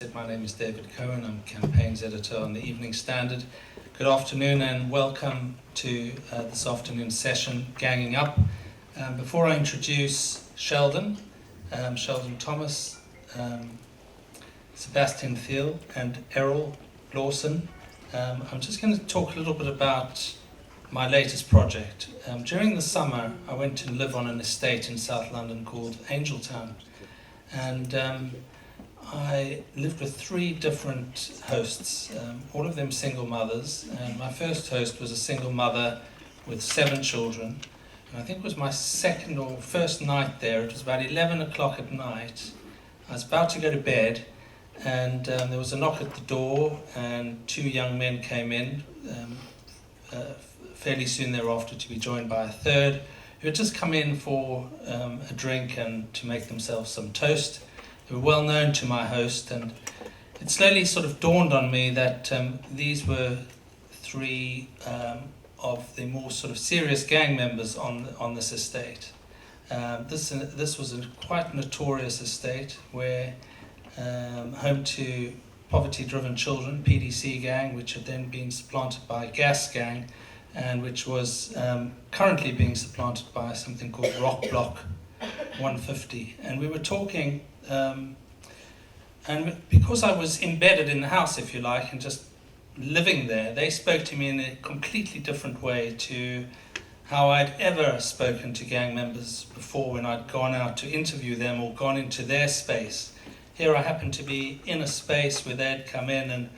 said, my name is David Cohen. I'm campaigns editor on the Evening Standard. Good afternoon and welcome to this afternoon's session, Ganging Up. Before I introduce Sheldon Thomas, Sebastian Thiel and Errol Lawson, I'm just going to talk a little bit about my latest project. During the summer, I went to live on an estate in South London called Angeltown, and I lived with three different hosts, all of them single mothers, and my first host was a single mother with 7 children, and I think it was my second or first night there. It was about 11 o'clock at night. I was about to go to bed, and there was a knock at the door, and 2 young men came in, fairly soon thereafter, to be joined by a third, who had just come in for a drink and to make themselves some toast. They were well known to my host, and it slowly sort of dawned on me that these were 3 of the more sort of serious gang members on this estate. This was a quite notorious estate, where home to poverty-driven children, PDC gang, which had then been supplanted by Gas gang, and which was currently being supplanted by something called Rock Block 150. And we were talking, and because I was embedded in the house, if you like, and just living there, they spoke to me in a completely different way to how I'd ever spoken to gang members before when I'd gone out to interview them or gone into their space. Here I happened to be in a space where they'd come in, and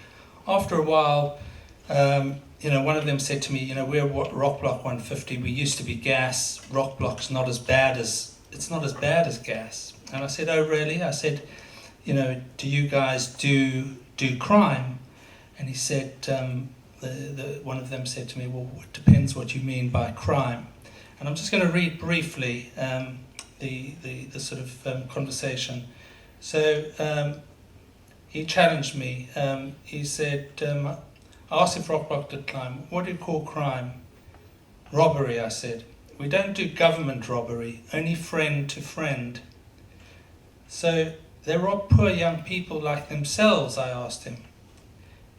after a while, one of them said to me, we're Rock Block 150, we used to be Gas, Rock Block's not as bad as Gas. And I said, oh really? I said, do you guys do crime? And he said, one of them said to me, well, it depends what you mean by crime. And I'm just going to read briefly the sort of conversation. So he challenged me. He said, I asked if Rock Block did crime. What do you call crime? Robbery, I said. We don't do government robbery, only friend to friend. So they rob poor young people like themselves, I asked him.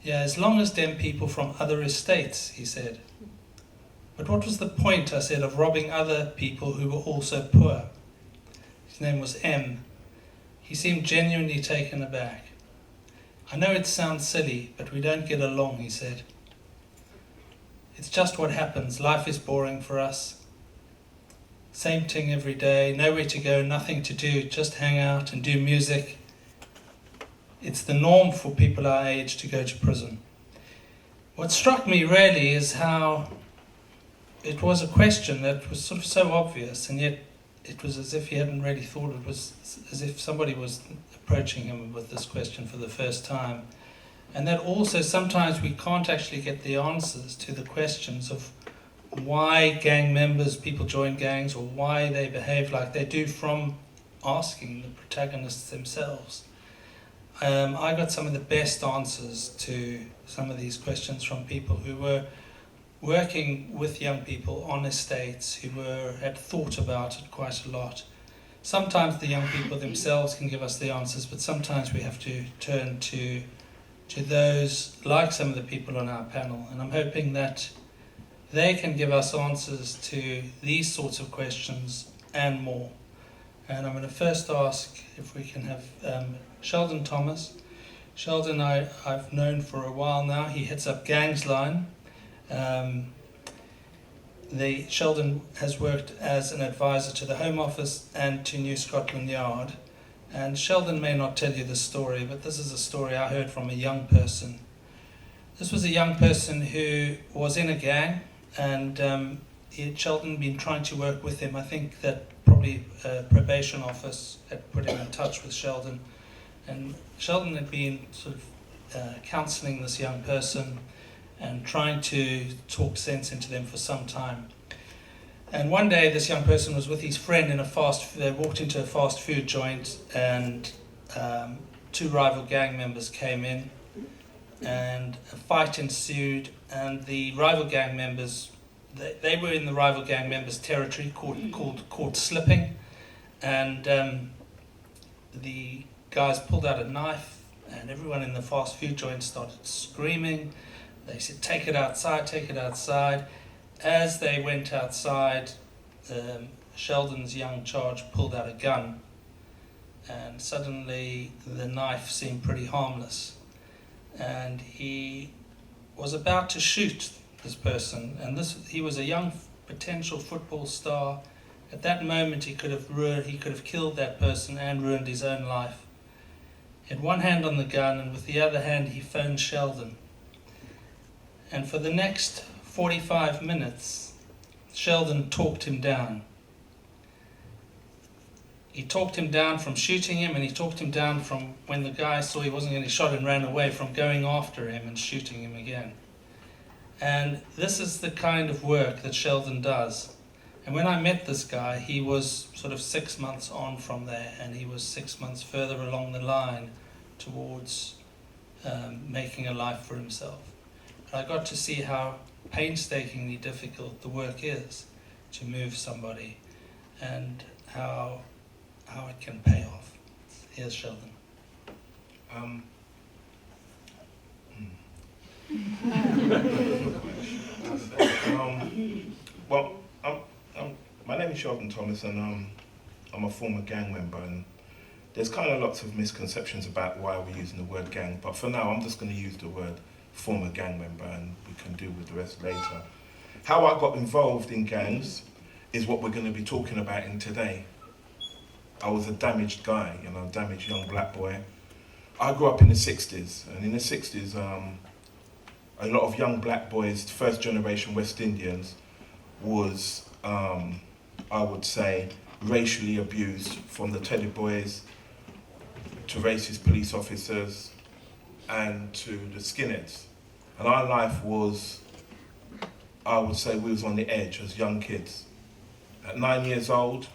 Yeah, as long as them people from other estates, he said. But what was the point, I said, of robbing other people who were also poor? His name was M. He seemed genuinely taken aback. I know it sounds silly, but we don't get along, he said. It's just what happens. Life is boring for us. Same thing every day, nowhere to go, nothing to do, just hang out and do music. It's the norm for people our age to go to prison. What struck me really is how it was a question that was sort of so obvious, and yet it was as if he hadn't really thought. It was as if somebody was approaching him with this question for the first time. And that also sometimes we can't actually get the answers to the questions of why gang members, people join gangs, or why they behave like they do from asking the protagonists themselves. I got some of the best answers to some of these questions from people who were working with young people on estates, who had thought about it quite a lot. Sometimes the young people themselves can give us the answers, but sometimes we have to turn to those like some of the people on our panel, and I'm hoping that they can give us answers to these sorts of questions and more. And I'm going to first ask if we can have Sheldon Thomas. Sheldon I've known for a while now. He heads up Gangs Line. Sheldon has worked as an advisor to the Home Office and to New Scotland Yard. And Sheldon may not tell you this story, but this is a story I heard from a young person. This was a young person who was in a gang, and Sheldon had been trying to work with him. I think that probably a probation office had put him in touch with Sheldon. And Sheldon had been sort of counselling this young person and trying to talk sense into them for some time. And one day this young person was with his friend they walked into a fast food joint, and 2 rival gang members came in, and a fight ensued, and the rival gang members, they were in the rival gang members' territory called slipping, and the guys pulled out a knife and everyone in the fast food joint started screaming. They said, take it outside, take it outside. As they went outside, Sheldon's young charge pulled out a gun, and suddenly the knife seemed pretty harmless. And he was about to shoot this person, and he was a young potential football star. At that moment he could have killed that person and ruined his own life. He had one hand on the gun, and with the other hand he phoned Sheldon. And for the next 45 minutes, Sheldon talked him down. He talked him down from shooting him, and he talked him down from, when the guy saw he wasn't going to get shot and ran away, from going after him and shooting him again. And this is the kind of work that Sheldon does. And when I met this guy, he was sort of 6 months on from there, and he was 6 months further along the line towards making a life for himself. And I got to see how painstakingly difficult the work is to move somebody, and how it can pay off. Here's Sheldon. My name is Sheldon Thomas, and I'm a former gang member, and there's kind of lots of misconceptions about why we're using the word gang, but for now I'm just going to use the word former gang member, and we can deal with the rest later. How I got involved in gangs is what we're going to be talking about in today. I was a damaged guy, damaged young black boy. I grew up in the 60s, and in the 60s, a lot of young black boys, first generation West Indians, was, I would say, racially abused, from the Teddy boys to racist police officers and to the skinheads. And our life was, I would say, we was on the edge as young kids. At 9 years old,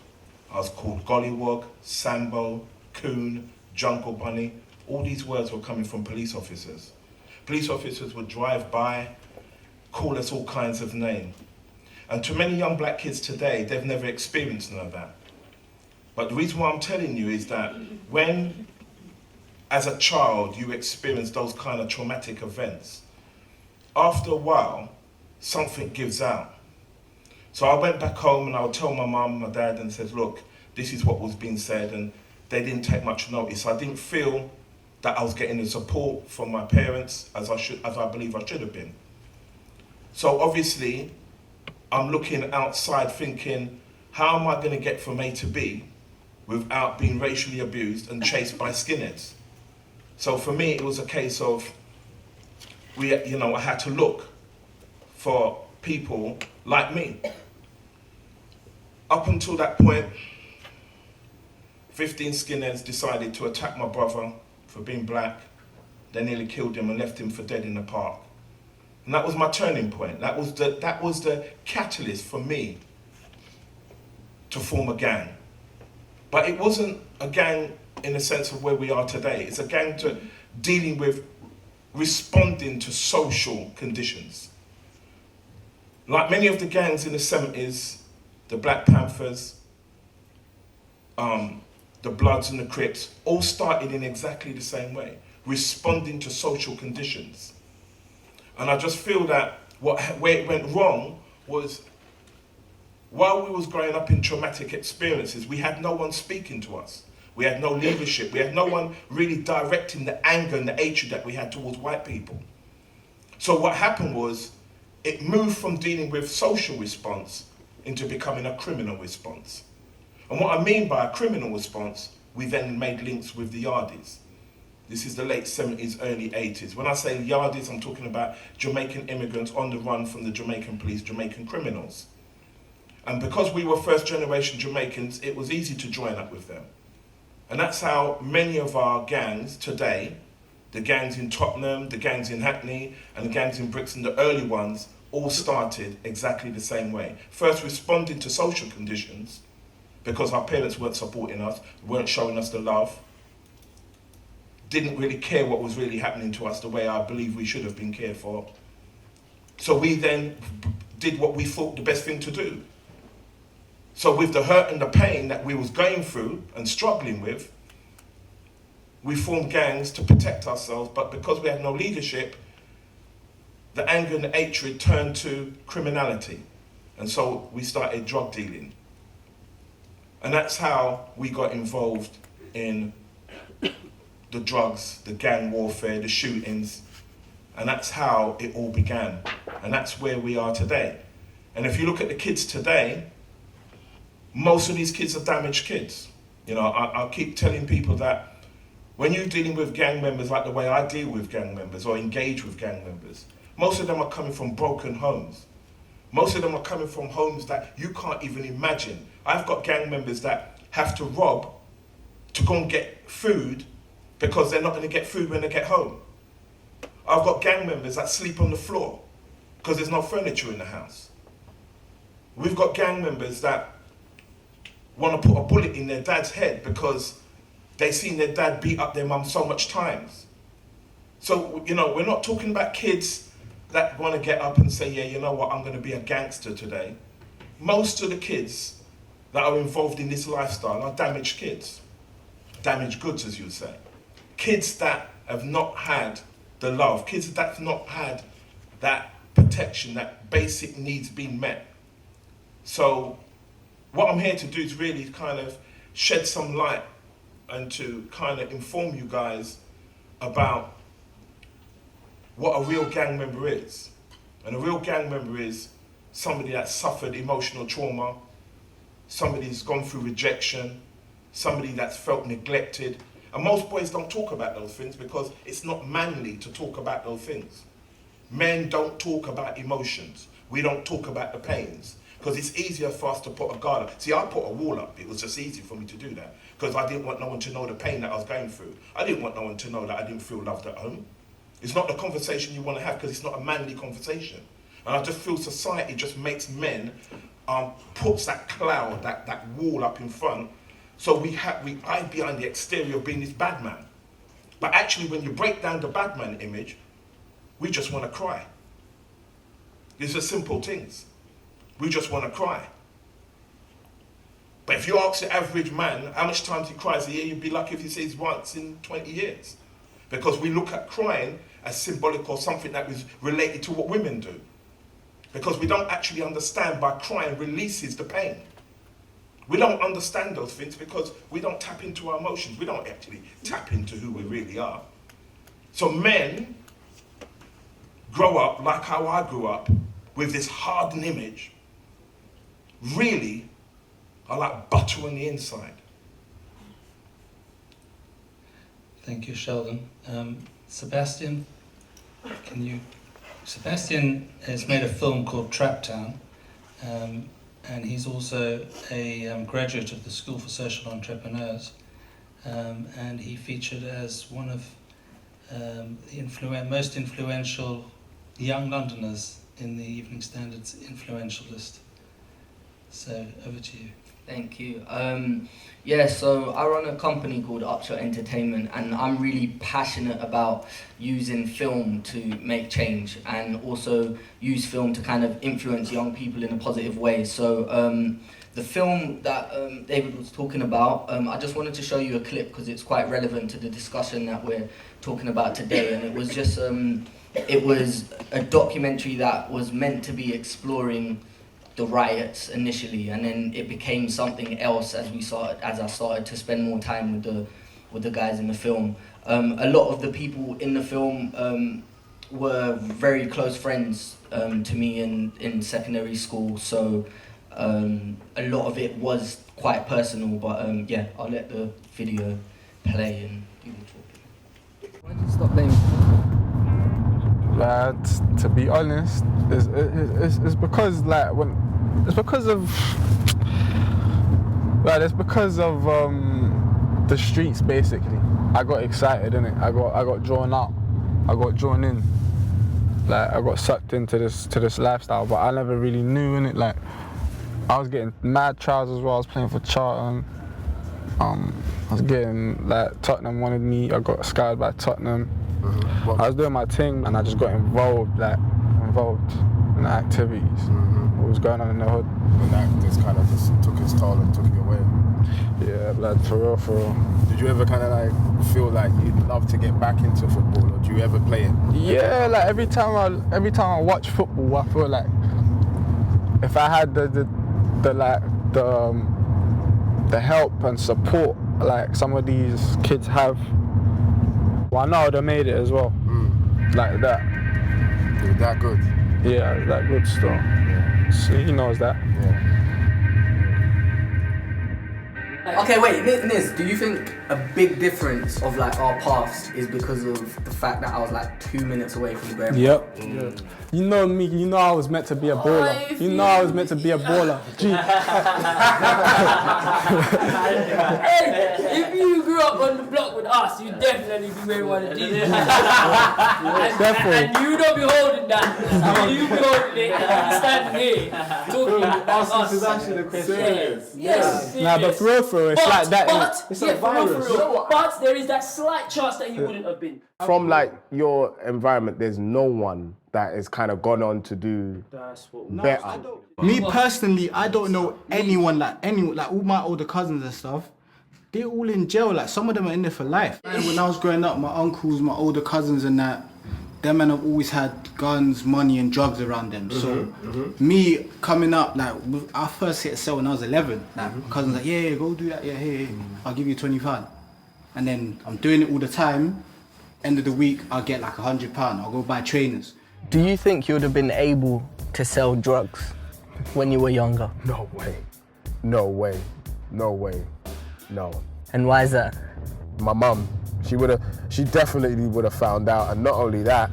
I was called Gollywog, Sambo, Coon, Jungle Bunny. All these words were coming from police officers. Police officers would drive by, call us all kinds of names. And to many young black kids today, they've never experienced none of that. But the reason why I'm telling you is that when, as a child, you experience those kind of traumatic events, after a while, something gives out. So I went back home and I would tell my mum, my dad, and said, look, this is what was being said, and they didn't take much notice. I didn't feel that I was getting the support from my parents as I believe I should have been. So obviously, I'm looking outside thinking, how am I going to get from A to B without being racially abused and chased by skinheads? So for me, it was a case of, I had to look for people like me. Up until that point, 15 skinheads decided to attack my brother for being black. They nearly killed him and left him for dead in the park. And that was my turning point. That was the catalyst for me to form a gang. But it wasn't a gang in the sense of where we are today. It's a gang to dealing with responding to social conditions. Like many of the gangs in the 70s, the Black Panthers, the Bloods and the Crips, all started in exactly the same way, responding to social conditions. And I just feel that where it went wrong was, while we was growing up in traumatic experiences, we had no one speaking to us. We had no leadership. We had no one really directing the anger and the hatred that we had towards white people. So what happened was, it moved from dealing with social response into becoming a criminal response. And what I mean by a criminal response, we then made links with the Yardies. This is the late 70s, early 80s. When I say Yardies, I'm talking about Jamaican immigrants on the run from the Jamaican police, Jamaican criminals. And because we were first generation Jamaicans, it was easy to join up with them. And that's how many of our gangs today, the gangs in Tottenham, the gangs in Hackney, and the gangs in Brixton, the early ones, all started exactly the same way. First, responding to social conditions, because our parents weren't supporting us, weren't showing us the love, didn't really care what was really happening to us the way I believe we should have been cared for. So we then did what we thought the best thing to do. So with the hurt and the pain that we was going through and struggling with, we formed gangs to protect ourselves, but because we had no leadership, the anger and the hatred turned to criminality. And so we started drug dealing. And that's how we got involved in the drugs, the gang warfare, the shootings. And that's how it all began. And that's where we are today. And if you look at the kids today, most of these kids are damaged kids. You know, I'll keep telling people that when you're dealing with gang members like the way I deal with gang members or engage with gang members, most of them are coming from broken homes. Most of them are coming from homes that you can't even imagine. I've got gang members that have to rob to go and get food because they're not going to get food when they get home. I've got gang members that sleep on the floor because there's no furniture in the house. We've got gang members that want to put a bullet in their dad's head because they've seen their dad beat up their mum so much times. So, you know, we're not talking about kids that want to get up and say, yeah, you know what, I'm going to be a gangster today. Most of the kids that are involved in this lifestyle are damaged kids. Damaged goods, as you say. Kids that have not had the love. Kids that have not had that protection, that basic needs being met. So what I'm here to do is really kind of shed some light and to kind of inform you guys about what a real gang member is. And a real gang member is somebody that suffered emotional trauma, somebody who's gone through rejection, somebody that's felt neglected. And most boys don't talk about those things because it's not manly to talk about those things. Men don't talk about emotions. We don't talk about the pains because it's easier for us to put a guard up. See, I put a wall up. It was just easy for me to do that because I didn't want no one to know the pain that I was going through. I didn't want no one to know that I didn't feel loved at home. It's not the conversation you want to have because it's not a manly conversation. And I just feel society just makes men, puts that cloud, that wall up in front. So we hide behind the exterior of being this bad man. But actually when you break down the bad man image, we just want to cry. These are simple things. We just want to cry. But if you ask the average man how much times he cries a year, you'd be lucky if he says once in 20 years. Because we look at crying as symbolic or something that is related to what women do. Because we don't actually understand by crying releases the pain. We don't understand those things because we don't tap into our emotions. We don't actually tap into who we really are. So men grow up like how I grew up with this hardened image, really are like butter on the inside. Thank you, Sheldon. Sebastian, Sebastian has made a film called Trap Town, and he's also a graduate of the School for Social Entrepreneurs, and he featured as one of the most influential young Londoners in the Evening Standard's influential list. So, over to you. Thank you. Yeah, so I run a company called Upshot Entertainment, and I'm really passionate about using film to make change and also use film to kind of influence young people in a positive way. So the film that David was talking about, I just wanted to show you a clip because it's quite relevant to the discussion that we're talking about today. And it was just, it was a documentary that was meant to be exploring the riots initially, and then it became something else as I started to spend more time with the guys in the film. A lot of the people in the film were very close friends to me in secondary school, so a lot of it was quite personal, but yeah, I'll let the video play and do the talking. Why did you stop playing? To be honest, it's because it's because of the streets basically. I got excited, innit? I got drawn out. I got drawn in. Like I got sucked into this lifestyle, but I never really knew, innit? Like I was getting mad trials as well. I was playing for Charlton. I was getting like Tottenham wanted me. I got scouted by Tottenham. I was doing my thing and I just got involved in the activities. What was going on in the hood. And that just kind of just took its toll and took you away. Yeah, blood, for real, for real. Did you ever kind of like feel like you'd love to get back into football, or do you ever play it? Yeah, like every time I watch football, I feel like if I had the help and support like some of these kids have, well, I know I would have made it as well. Like that. You're that good. Yeah, that good still. Yeah. So he knows that. Yeah. Okay, wait, Niz, do you think a big difference of like our paths is because of the fact that I was like 2 minutes away from Graham? Yep. You know me, you know I was meant to be a baller. You know I was meant to be a baller. Gee. Hey, if you grew up on the block with us, you'd definitely be wearing one of these. Definitely. And you don't be holding that. You be holding it, and you standing here talking about us. This is actually the question. Yes. Nah, but for real, it's like that. It's a virus. But there is that slight chance that he wouldn't have been. From like your environment, there's no one that has kind of gone on to do better. Me personally, I don't know anyone like all my older cousins and stuff. They're all in jail. Like some of them are in there for life. And when I was growing up, my uncles, my older cousins, and that, them men have always had guns, money, and drugs around them. So me coming up, like I first hit a cell when I was 11. Like my cousin's like, yeah, go do that. Yeah, hey, I'll give you £20. And then I'm doing it all the time. End of the week, I'll get like £100. I'll go buy trainers. Do you think you would have been able to sell drugs when you were younger? No way. No way. No way. No. And why is that? My mum, she definitely would have found out. And not only that,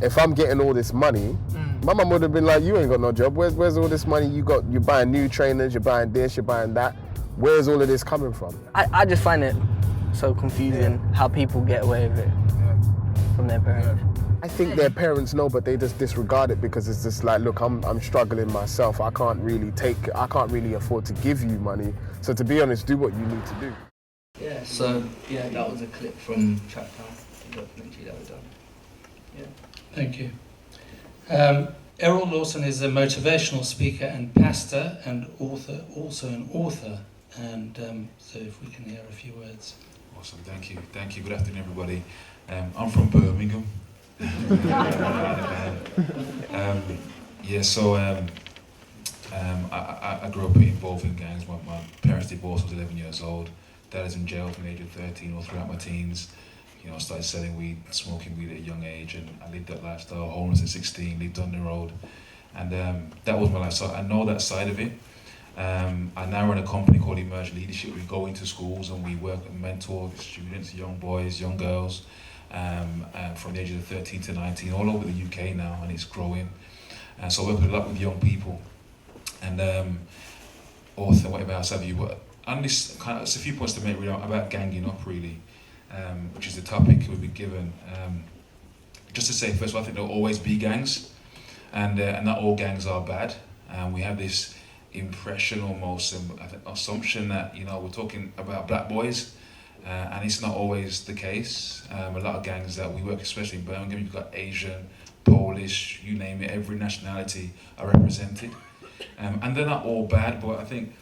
if I'm getting all this money, my mum would have been like, you ain't got no job. Where's all this money you got? You're buying new trainers, you're buying this, you're buying that. Where's all of this coming from? I just find it so confusing how people get away with it from their parents. I think their parents know, but they just disregard it because it's just like, look, I'm struggling myself. I can't really afford to give you money. So to be honest, do what you need to do. Yeah, so that was a clip from Traptown, the documentary that we done. Yeah. Thank you. Errol Lawson is a motivational speaker and pastor and author, also an author. And so if we can hear a few words. Awesome, thank you. Good afternoon, everybody. I'm from Birmingham. I grew up involved in gangs. My parents divorced when I was 11 years old. Dad was in jail from the age of 13 or throughout my teens. You know, I started selling weed, smoking weed at a young age, and I lived that lifestyle, homeless at 16, lived on the road. And that was my life, so I know that side of it. I now run a company called Emerge Leadership. We go into schools and we work and mentor students, young boys, young girls, from the ages of 13 to 19, all over the UK now, and it's growing. And so I work a lot with young people. And author, whatever else have you, but on this kind of, it's a few points to make really about ganging up really, which is the topic we've been given. Just to say, first of all, I think there'll always be gangs, and not all gangs are bad. We have this impression almost, I think, assumption that, you know, we're talking about black boys, and it's not always the case. A lot of gangs that we work, especially in Birmingham, you've got Asian, Polish, you name it, every nationality are represented. And they're not all bad, but I think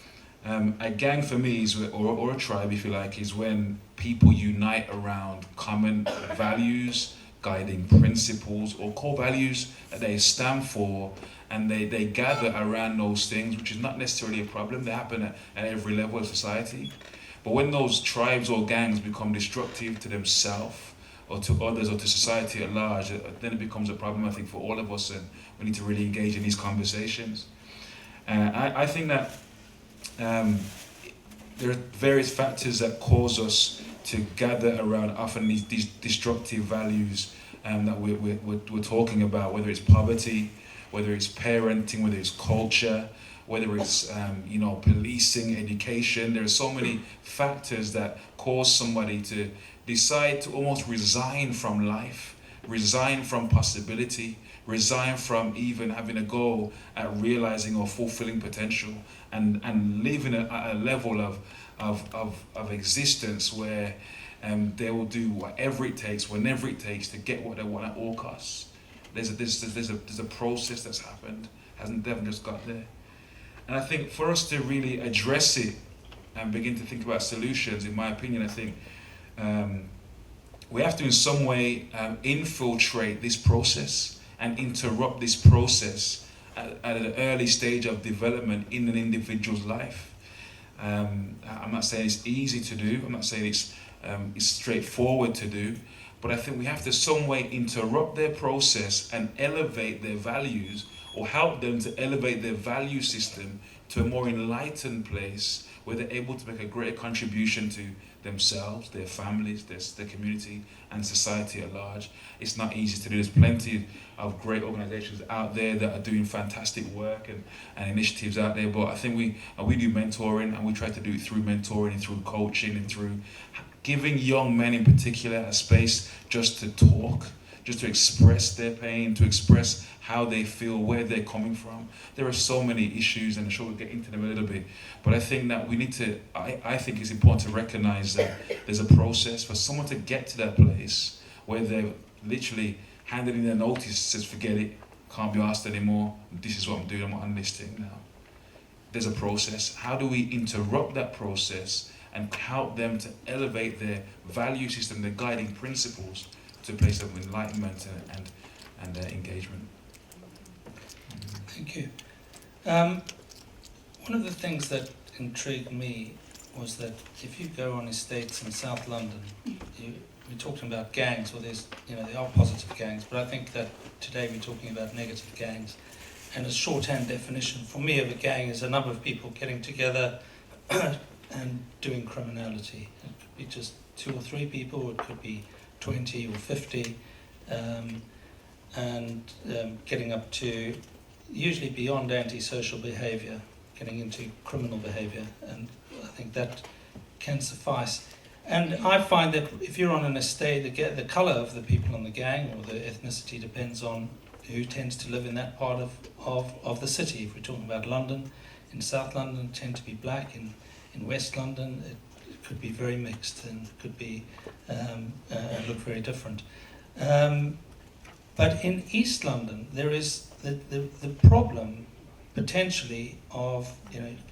a gang for me is, or a tribe if you like, is when people unite around common values, guiding principles or core values that they stand for, and they gather around those things, which is not necessarily a problem. They happen at every level of society. But when those tribes or gangs become destructive to themselves or to others or to society at large, then it becomes a problem, I think, for all of us, and we need to really engage in these conversations. I think that there are various factors that cause us to gather around often these destructive values that we're talking about, whether it's poverty, whether it's parenting, whether it's culture, whether it's policing, education. There are so many factors that cause somebody to decide to almost resign from life, resign from possibility, resign from even having a goal at realizing or fulfilling potential, and living at a level of existence where they will do whatever it takes, whenever it takes, to get what they want at all costs. There's a process that's happened, they haven't just got there. And I think for us to really address it and begin to think about solutions, in my opinion, I think we have to in some way infiltrate this process and interrupt this process at an early stage of development in an individual's life. I'm not saying it's easy to do, I'm not saying it's straightforward to do, but I think we have to some way interrupt their process and elevate their values, or help them to elevate their value system to a more enlightened place where they're able to make a greater contribution to themselves, their families, their community, and society at large. It's not easy to do. There's plenty of great organizations out there that are doing fantastic work and initiatives out there, but I think we do mentoring, and we try to do it through mentoring and through coaching and through giving young men in particular a space just to talk, just to express their pain, to express how they feel, where they're coming from. There are so many issues, and I'm sure we'll get into them a little bit, but I think that we need to, I think it's important to recognize that there's a process for someone to get to that place where they're literally handed in their notice, says forget it, can't be asked anymore, this is what I'm doing, I'm on this thing now. There's a process. How do we interrupt that process and help them to elevate their value system, their guiding principles, to a place of enlightenment and engagement? Thank you. One of the things that intrigued me was that if you go on estates in South London, we're talking about gangs. Well, there are positive gangs, but I think that today we're talking about negative gangs. And a shorthand definition for me of a gang is a number of people getting together and doing criminality. It could be just 2 or 3 people, it could be 20 or 50, and getting up to usually beyond antisocial behaviour, getting into criminal behaviour, and I think that can suffice. And I find that if you're on an estate, the colour of the people in the gang or the ethnicity depends on who tends to live in that part of the city. If we're talking about London, in South London it tend to be black, in West London it could be very mixed and could be look very different. But in East London there is the problem potentially of,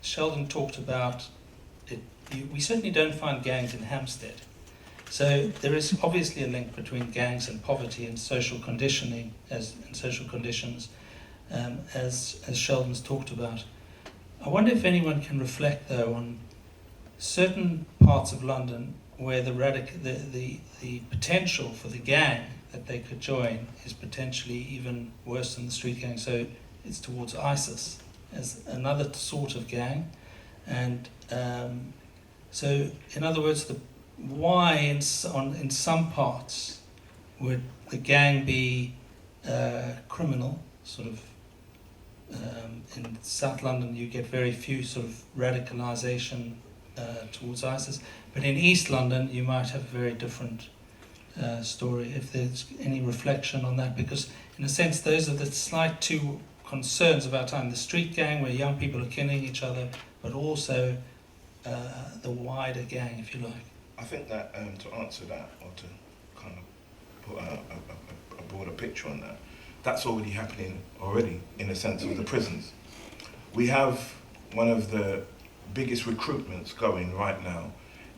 Sheldon talked about it, we certainly don't find gangs in Hampstead. So there is obviously a link between gangs and poverty and social conditioning as Sheldon's talked about. I wonder if anyone can reflect though on certain parts of London where the potential for the gang that they could join is potentially even worse than the street gang. So it's towards ISIS as another sort of gang, and so in other words, why in some parts would the gang be criminal? Sort of in South London, you get very few sort of radicalisation towards ISIS, but in East London, you might have a very different story. If there's any reflection on that, because in a sense, those are the slight two concerns of our time: the street gang, where young people are killing each other, but also the wider gang, if you like. I think that to answer that, or to kind of put a broader picture on that, that's already happening in the sense of the prisons. We have one of the biggest recruitments going right now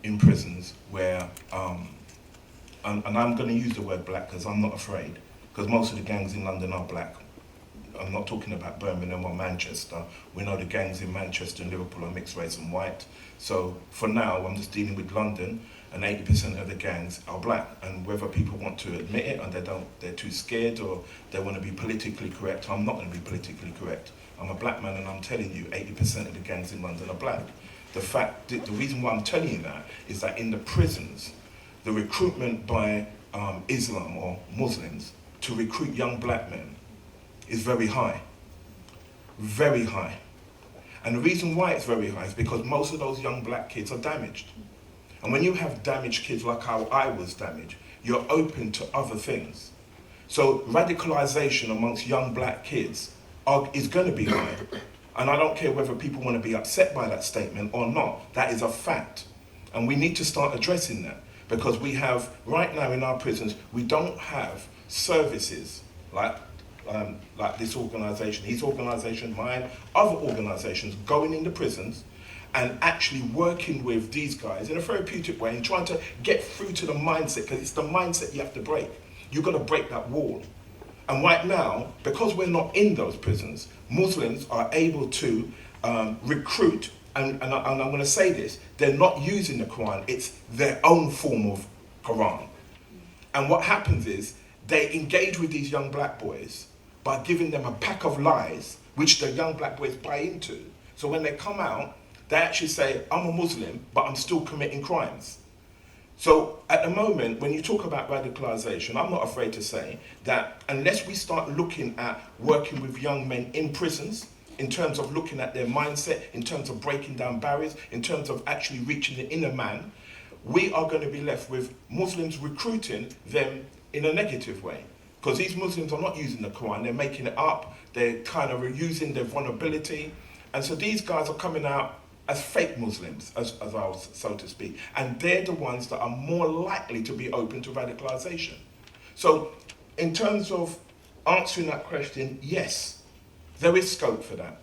in prisons where, and I'm going to use the word black because I'm not afraid, because most of the gangs in London are black. I'm not talking about Birmingham or Manchester. We know the gangs in Manchester and Liverpool are mixed race and white. So for now, I'm just dealing with London, and 80% of the gangs are black. And whether people want to admit it and they're too scared or they want to be politically correct, I'm not going to be politically correct. I'm a black man and I'm telling you 80% of the gangs in London are black. The reason why I'm telling you that is that in the prisons, the recruitment by Islam or Muslims to recruit young black men is very high. Very high. And the reason why it's very high is because most of those young black kids are damaged. And when you have damaged kids like how I was damaged, you're open to other things. So radicalization amongst young black kids is going to be high. And I don't care whether people want to be upset by that statement or not. That is a fact. And we need to start addressing that. Because we have, right now in our prisons, we don't have services like this organisation, his organisation, mine, other organisations going in the prisons and actually working with these guys in a therapeutic way and trying to get through to the mindset, because it's the mindset you have to break. You've got to break that wall. And right now, because we're not in those prisons, Muslims are able to recruit, and I'm going to say this, they're not using the Quran, it's their own form of Quran. And what happens is, they engage with these young black boys by giving them a pack of lies, which the young black boys buy into. So when they come out, they actually say, I'm a Muslim, but I'm still committing crimes. So at the moment, when you talk about radicalization, I'm not afraid to say that unless we start looking at working with young men in prisons, in terms of looking at their mindset, in terms of breaking down barriers, in terms of actually reaching the inner man, we are going to be left with Muslims recruiting them in a negative way. Because these Muslims are not using the Quran, they're making it up, they're kind of using their vulnerability. And so these guys are coming out as fake Muslims, as I was, so to speak. And they're the ones that are more likely to be open to radicalization. So in terms of answering that question, yes, there is scope for that.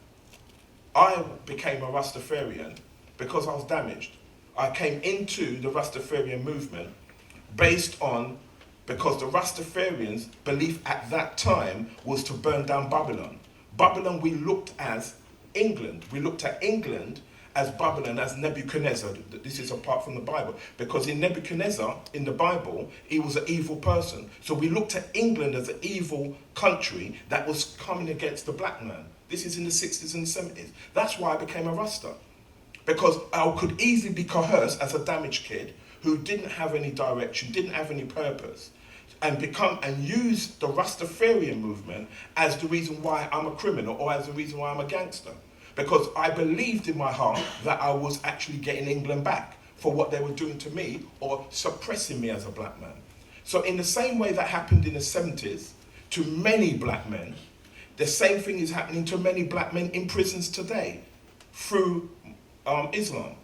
I became a Rastafarian because I was damaged. I came into the Rastafarian movement based on, because the Rastafarians' belief at that time was to burn down Babylon. Babylon we looked as England. We looked at England as Babylon, as Nebuchadnezzar. This is apart from the Bible. Because in Nebuchadnezzar, in the Bible, he was an evil person. So we looked at England as an evil country that was coming against the black man. This is in the 60s and 70s. That's why I became a Rasta. Because I could easily be coerced as a damaged kid who didn't have any direction, didn't have any purpose, and use the Rastafarian movement as the reason why I'm a criminal or as the reason why I'm a gangster. Because I believed in my heart that I was actually getting England back for what they were doing to me or suppressing me as a black man. So in the same way that happened in the 70s to many black men, the same thing is happening to many black men in prisons today through Islam.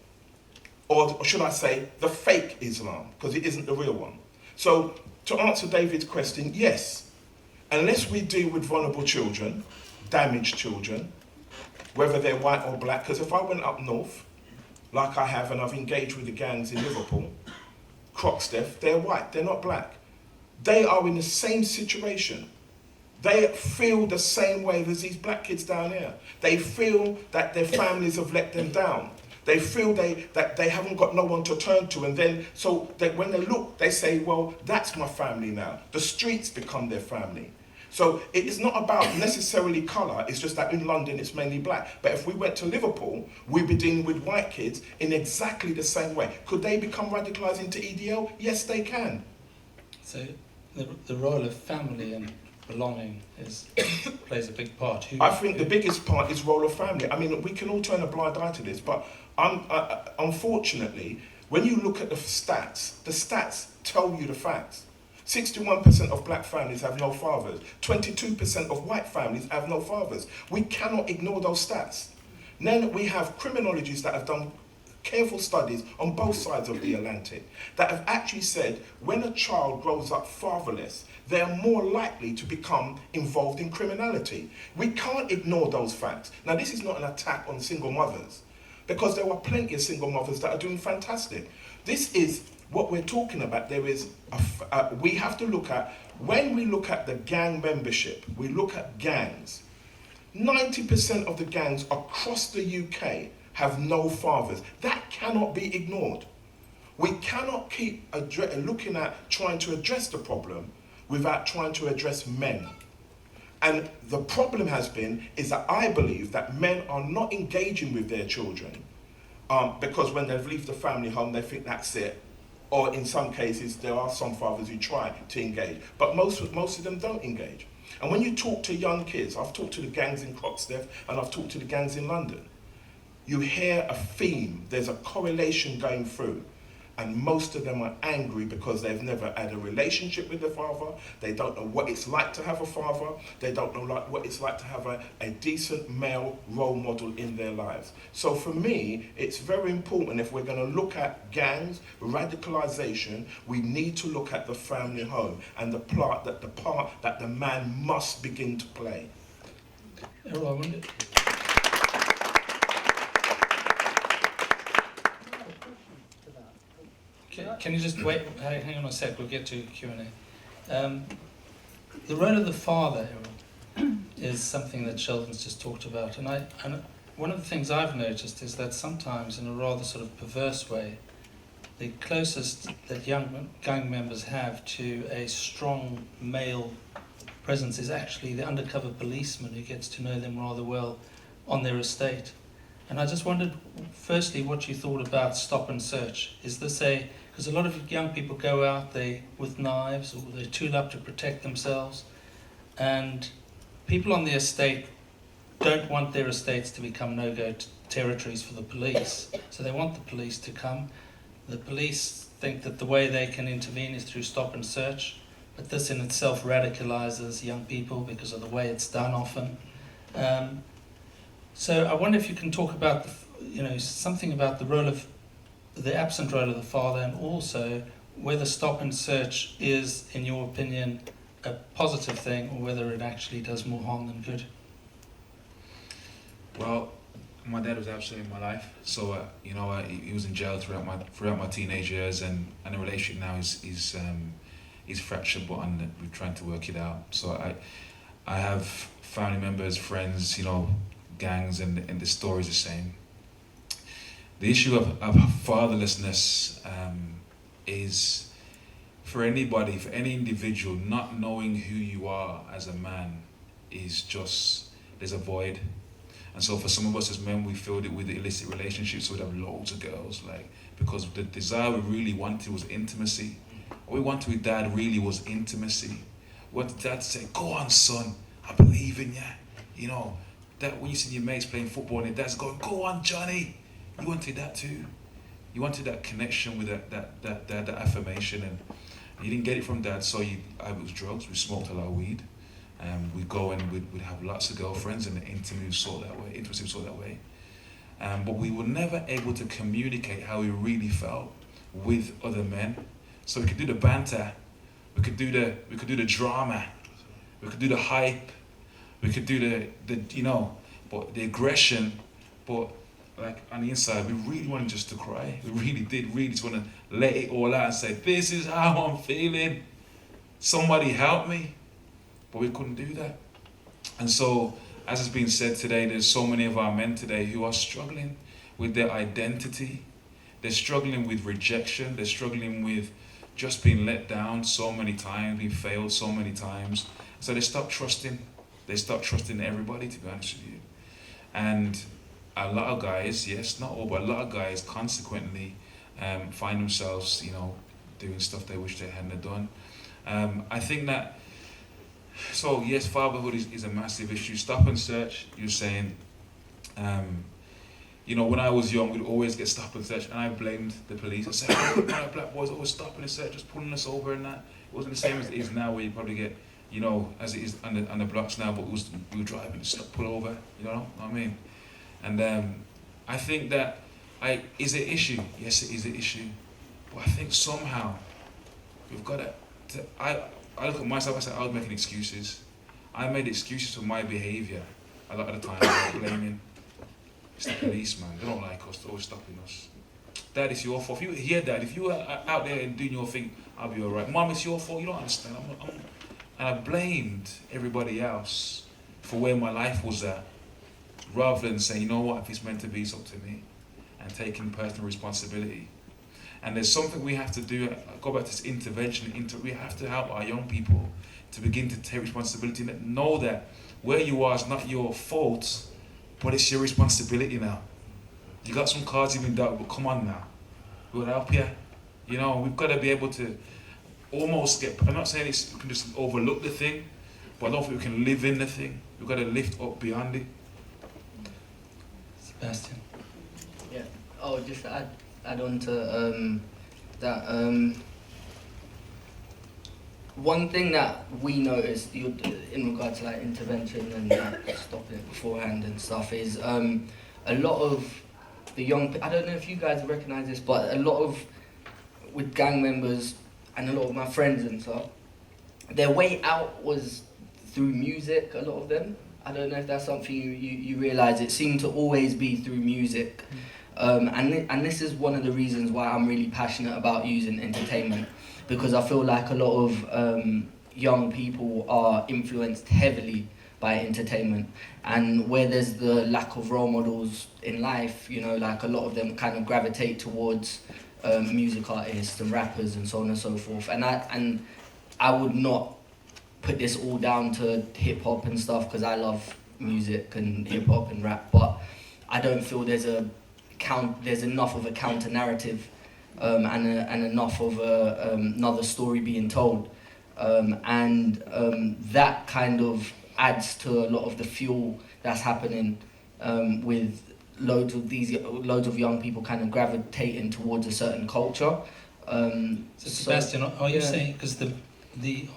Or should I say, the fake Islam, because it isn't the real one. So to answer David's question, yes, unless we deal with vulnerable children, damaged children, whether they're white or black, because if I went up north, like I have, and I've engaged with the gangs in Liverpool, Croxteth, they're white, they're not black. They are in the same situation. They feel the same way as these black kids down here. They feel that their families have let them down. They feel that they haven't got no one to turn to, and then when they look, they say, well, that's my family now. The streets become their family. So it is not about necessarily colour, it's just that in London it's mainly black. But if we went to Liverpool, we'd be dealing with white kids in exactly the same way. Could they become radicalised into EDL? Yes, they can. So the role of family and belonging plays a big part. I think the biggest part is role of family. I mean, we can all turn a blind eye to this, but unfortunately, when you look at the stats tell you the facts. 61% of black families have no fathers. 22% of white families have no fathers. We cannot ignore those stats. Then we have criminologists that have done careful studies on both sides of the Atlantic that have actually said when a child grows up fatherless, they are more likely to become involved in criminality. We can't ignore those facts. Now, this is not an attack on single mothers, because there are plenty of single mothers that are doing fantastic. This is what we're talking about. There is we have to look at, when we look at the gang membership, we look at gangs. 90% of the gangs across the UK have no fathers. That cannot be ignored. We cannot keep looking at trying to address the problem without trying to address men. And the problem is that I believe that men are not engaging with their children because when they leave the family home, they think that's it. Or in some cases, there are some fathers who try to engage, but most of them don't engage. And when you talk to young kids, I've talked to the gangs in Croxteth and I've talked to the gangs in London, you hear a theme, there's a correlation going through. And most of them are angry because they've never had a relationship with their father. They don't know what it's like to have a father. They don't know what it's like to have a decent male role model in their lives. So for me, it's very important, if we're going to look at gangs, radicalization, we need to look at the family home and the part that the man must begin to play. Errol, I wonder, Can you just wait? Hang on a sec. We'll get to Q&A. The role of the father, Errol, is something that Sheldon's just talked about, and one of the things I've noticed is that sometimes, in a rather sort of perverse way, the closest that young gang members have to a strong male presence is actually the undercover policeman who gets to know them rather well on their estate. And I just wondered, firstly, what you thought about stop and search. Is this because a lot of young people go out with knives, or they tool up to protect themselves, and people on the estate don't want their estates to become no-go territories for the police, so they want the police to come. The police think that the way they can intervene is through stop and search, but this in itself radicalizes young people because of the way it's done often. So I wonder if you can talk about something about the absent role of the father, and also whether stop and search is, in your opinion, a positive thing, or whether it actually does more harm than good. Well, my dad was absent in my life, so he was in jail throughout my teenage years, and the relationship now is fractured, but we're trying to work it out. So I have family members, friends, gangs, and the story's the same. The issue of fatherlessness is for anybody, for any individual, not knowing who you are as a man is just, there's a void. And so for some of us as men, we filled it with illicit relationships, so we'd have loads of girls, because the desire we really wanted was intimacy. What we wanted with dad really was intimacy. We wanted dad to say, go on son, I believe in you. That when you see your mates playing football and your dad's going, go on Johnny, you wanted that too. You wanted that connection with that affirmation, and you didn't get it from dad, so it was drugs. We smoked a lot of weed. We'd go and we'd have lots of girlfriends, and the intimacy was sort that way. But we were never able to communicate how we really felt with other men. So we could do the banter, we could do the drama, we could do the hype, we could do but the aggression, but on the inside, we really wanted just to cry. We really did, just want to let it all out and say, this is how I'm feeling. Somebody help me. But we couldn't do that. And so, as has been said today, there's so many of our men today who are struggling with their identity. They're struggling with rejection. They're struggling with just being let down so many times, being failed so many times. So they stop trusting. They stop trusting everybody, to be honest with you. And a lot of guys, yes, not all, but a lot of guys consequently find themselves, doing stuff they wish they hadn't have done. I think that, so yes, fatherhood is a massive issue. Stop and search, you're saying, when I was young, we'd always get stop and search, and I blamed the police. I said, why black boys always stopping and search, just pulling us over and that. It wasn't the same as it is now, where you probably get, as it is on the blocks now, but we were driving, stop, pull over, you know what I mean? And I think that, is it an issue? Yes, it is an issue. But I think somehow, we've got to I look at myself, I say I was making excuses. I made excuses for my behaviour a lot of the time. I was blaming. It's the police, man. They don't like us. They're always stopping us. Dad, it's your fault. If you hear that, if you were out there and doing your thing, I'll be alright. Mum, it's your fault. You don't understand. And I blamed everybody else for where my life was at, rather than saying, you know what, if it's meant to be, it's up to me, and taking personal responsibility. And there's something we have to do. I go back to this intervention. We have to help our young people to begin to take responsibility and know that where you are is not your fault, but it's your responsibility now. You got some cards you've been dealt, but come on now. We'll help you. We've got to be able to almost get, I'm not saying we can just overlook the thing, but I don't think we can live in the thing. We've got to lift up beyond it. Sebastian. Yeah. Oh, just to add on to that. One thing that we noticed in regards to intervention and stopping it beforehand and stuff is a lot of the young. I don't know if you guys recognize this, but a lot of with gang members and a lot of my friends and stuff, their way out was through music. A lot of them. I don't know if that's something you realise. It seemed to always be through music. And this is one of the reasons why I'm really passionate about using entertainment, because I feel like a lot of young people are influenced heavily by entertainment, and where there's the lack of role models in life, you know, like a lot of them kind of gravitate towards music artists and rappers and so on and so forth. And I would not put this all down to hip hop and stuff, because I love music and hip hop and rap, but I don't feel there's enough of a counter narrative and enough of another story being told, and that kind of adds to a lot of the fuel that's happening with loads of young people kind of gravitating towards a certain culture. So Sebastian, are you saying, because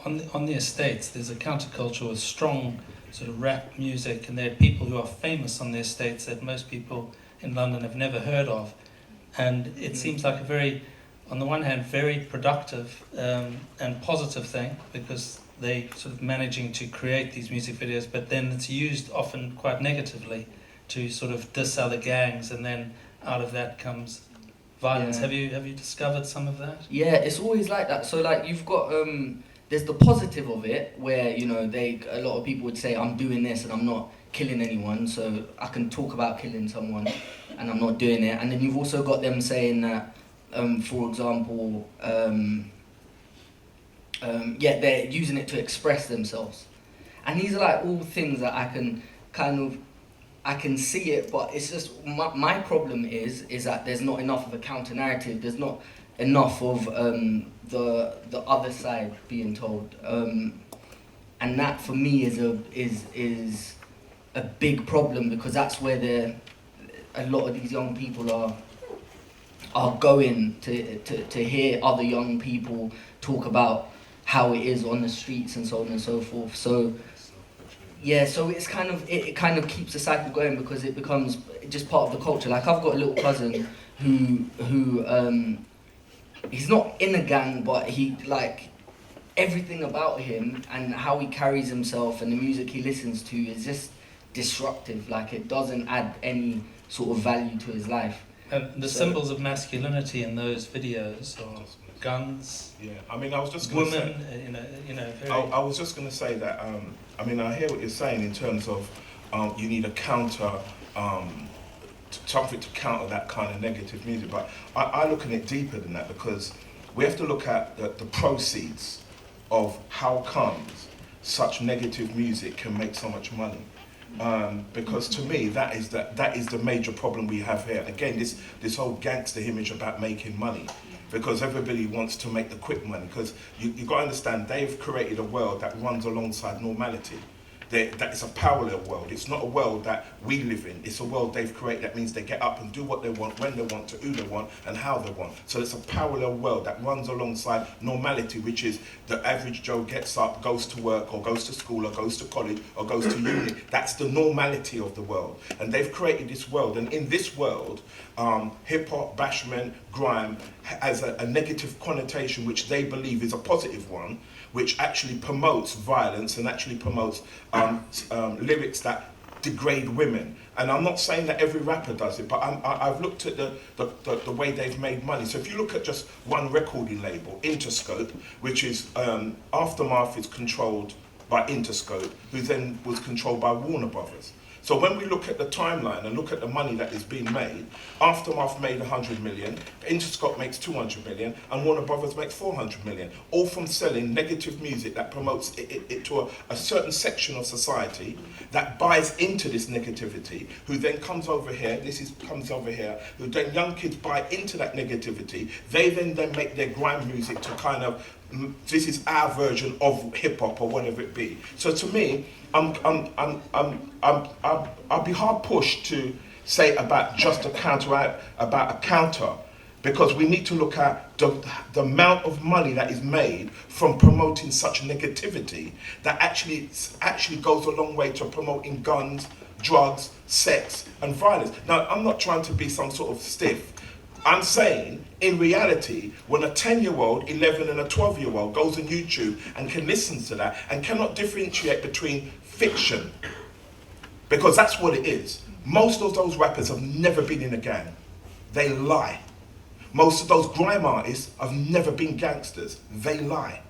on the estates there's a counterculture with strong sort of rap music, and there are people who are famous on the estates that most people in London have never heard of, and it seems like a very, on the one hand, very productive and positive thing, because they sort of managing to create these music videos, but then it's used often quite negatively to sort of diss other gangs, and then out of that comes violence. Yeah. Have you discovered some of that? Yeah, it's always like that. So like you've got there's the positive of it, where, you know, a lot of people would say, I'm doing this and I'm not killing anyone, so I can talk about killing someone and I'm not doing it. And then you've also got them saying that, for example, they're using it to express themselves. And these are like all things that I can see it, but it's just my problem is that there's not enough of a counter narrative. There's not enough of the other side being told, and that for me is a big problem, because that's where a lot of these young people are going to hear other young people talk about how it is on the streets and so on and so forth. So yeah, so it's it kind of keeps the cycle going, because it becomes just part of the culture. Like I've got a little cousin who he's not in a gang, but he, like, everything about him and how he carries himself and the music he listens to is just disruptive. Like, it doesn't add any sort of value to his life. And the symbols of masculinity in those videos are guns. Yeah, I mean, I was just going to say, very... I was just going to say that. I mean, I hear what you're saying in terms of you need a counter, something to counter that kind of negative music. But I look at it deeper than that, because we have to look at the proceeds of how comes such negative music can make so much money. Because to me, that is the major problem we have here. Again, this whole gangster image about making money, because everybody wants to make the quick money. Because you got to understand, they've created a world that runs alongside normality. That is a parallel world. It's not a world that we live in. It's a world they've created. That means they get up and do what they want, when they want, to who they want, and how they want. So it's a parallel world that runs alongside normality, which is the average Joe gets up, goes to work, or goes to school, or goes to college, or goes to uni. That's the normality of the world. And they've created this world. And in this world, hip-hop, bashment, grime has a negative connotation, which they believe is a positive one, which actually promotes violence and actually promotes lyrics that degrade women. And I'm not saying that every rapper does it, but I've looked at the way they've made money. So if you look at just one recording label, Interscope, which is Aftermath is controlled by Interscope, who then was controlled by Warner Brothers. So when we look at the timeline and look at the money that is being made, Aftermath made 100 million, Interscope makes 200 million, and Warner Brothers makes 400 million, all from selling negative music that promotes it to a certain section of society that buys into this negativity, who then comes over here, who then young kids buy into that negativity. They then make their grime music to kind of, this is our version of hip hop or whatever it be. So to me, I'll be hard pushed to say about just a counter, because we need to look at the amount of money that is made from promoting such negativity that actually goes a long way to promoting guns, drugs, sex, and violence. Now, I'm not trying to be some sort of stiff. I'm saying, in reality, when a 10-year-old, 11 and a 12-year-old goes on YouTube and can listen to that and cannot differentiate between fiction, because that's what it is. Most of those rappers have never been in a gang. They lie. Most of those grime artists have never been gangsters. They lie.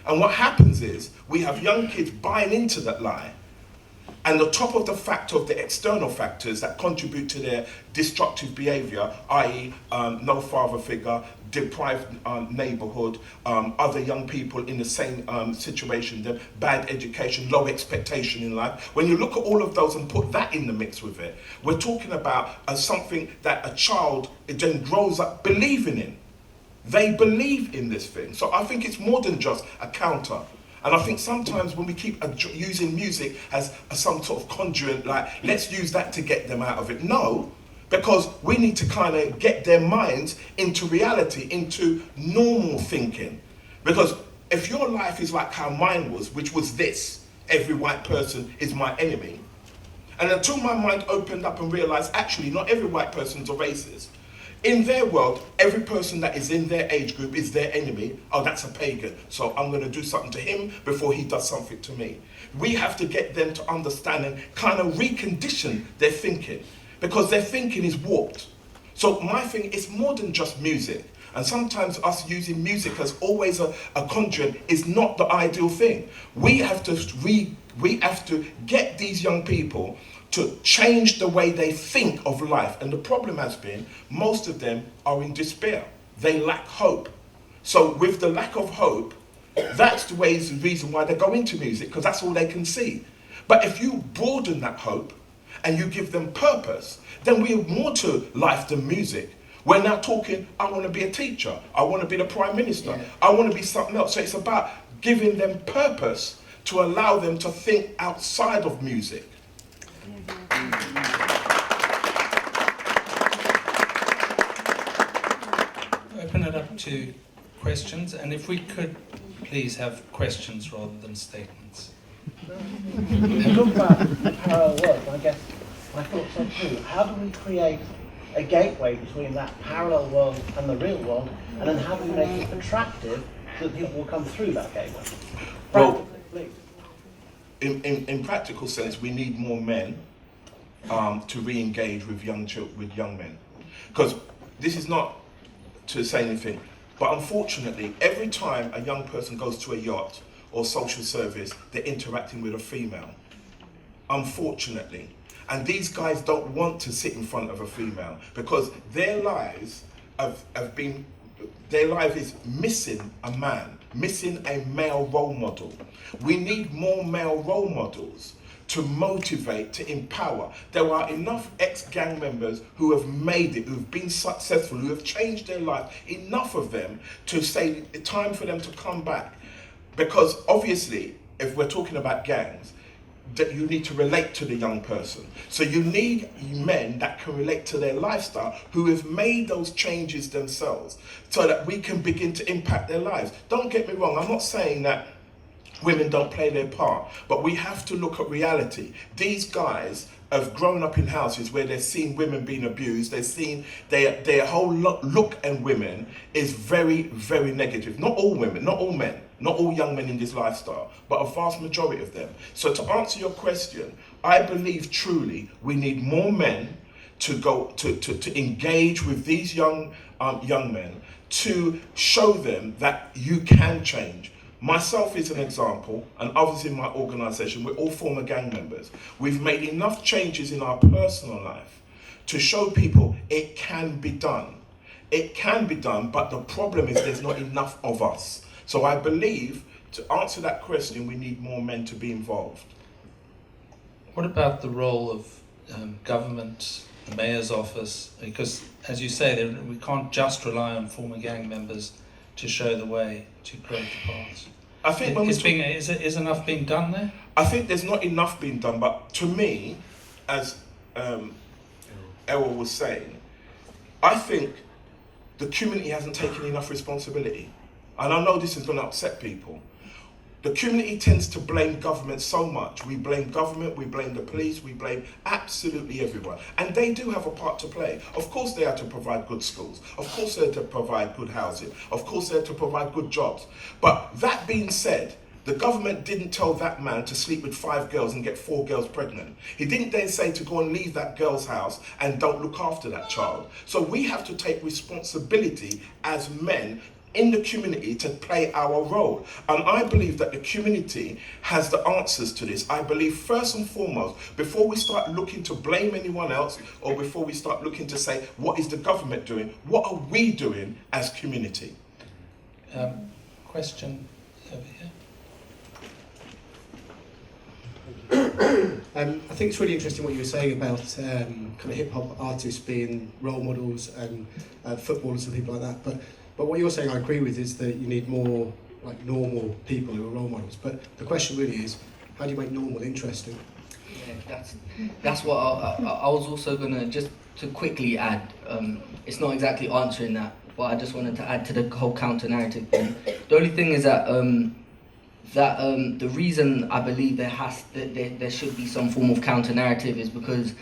And what happens is we have young kids buying into that lie, and on top of the fact of the external factors that contribute to their destructive behaviour, i.e. No father figure, deprived neighbourhood, other young people in the same situation, the bad education, low expectation in life. When you look at all of those and put that in the mix with it, we're talking about something that a child then grows up believing in. They believe in this thing. So I think it's more than just a counter. And I think sometimes when we keep using music as some sort of conduit, like, let's use that to get them out of it. No, because we need to kind of get their minds into reality, into normal thinking. Because if your life is like how mine was, which was this, every white person is my enemy, and until my mind opened up and realized, actually, not every white person's a racist. In their world, every person that is in their age group is their enemy. Oh, that's a pagan, so I'm going to do something to him before he does something to me. We have to get them to understand and kind of recondition their thinking, because their thinking is warped. So my thing is more than just music. And sometimes us using music as always a conduit is not the ideal thing. We have to get these young people to change the way they think of life. And the problem has been, most of them are in despair. They lack hope. So with the lack of hope, that's the reason why they go into music, because that's all they can see. But if you broaden that hope and you give them purpose, then we have more to life than music. We're now talking, I want to be a teacher, I want to be the Prime Minister, I want to be something else. So it's about giving them purpose to allow them to think outside of music. Open it up to questions, and if we could please have questions rather than statements. You talk about parallel worlds, I guess my thoughts are too. How do we create a gateway between that parallel world and the real world, and then how do we make it attractive so that people will come through that gateway? Well, in practical sense, we need more men to re-engage with young men, because this is not to say anything, but unfortunately, every time a young person goes to a yacht or social service, they're interacting with a female. Unfortunately. And these guys don't want to sit in front of a female because their lives their life is missing a man, missing a male role model. We need more male role models to motivate, to empower. There are enough ex-gang members who have made it, who've been successful, who have changed their life, enough of them to say it's time for them to come back. Because obviously, if we're talking about gangs, that you need to relate to the young person. So you need men that can relate to their lifestyle, who have made those changes themselves, so that we can begin to impact their lives. Don't get me wrong, I'm not saying that women don't play their part, but we have to look at reality. These guys have grown up in houses where they've seen women being abused, they've seen their whole look and women is very, very negative. Not all women, not all men, not all young men in this lifestyle, but a vast majority of them. So to answer your question, I believe truly we need more men to go to engage with these young men, to show them that you can change. Myself is an example, and others in my organisation, we're all former gang members. We've made enough changes in our personal life to show people it can be done. It can be done, but the problem is there's not enough of us. So I believe, to answer that question, we need more men to be involved. What about the role of government, the mayor's office? Because, as you say, we can't just rely on former gang members to show the way, to create the paths. I think is enough being done there? I think there's not enough being done, but to me, as Errol was saying, I think the community hasn't taken enough responsibility. And I know this is going to upset people. The community tends to blame government so much. We blame government, we blame the police, we blame absolutely everyone. And they do have a part to play. Of course they are to provide good schools. Of course they're to provide good housing. Of course they're to provide good jobs. But that being said, The government didn't tell that man to sleep with 5 girls and get 4 girls pregnant. He didn't then say to go and leave that girl's house and don't look after that child. So we have to take responsibility as men in the community to play our role. And I believe that the community has the answers to this. I believe first and foremost, before we start looking to blame anyone else, or before we start looking to say, what is the government doing? What are we doing as community? Question over here. I think it's really interesting what you were saying about kind of hip hop artists being role models and footballers and people like that. But what you're saying, I agree with, is that you need more like normal people who are role models. But the question really is, how do you make normal interesting? Yeah, that's what I was also gonna just to quickly add. It's not exactly answering that, but I just wanted to add to the whole counter narrative thing. The only thing is that. The reason I believe there should be some form of counter narrative is because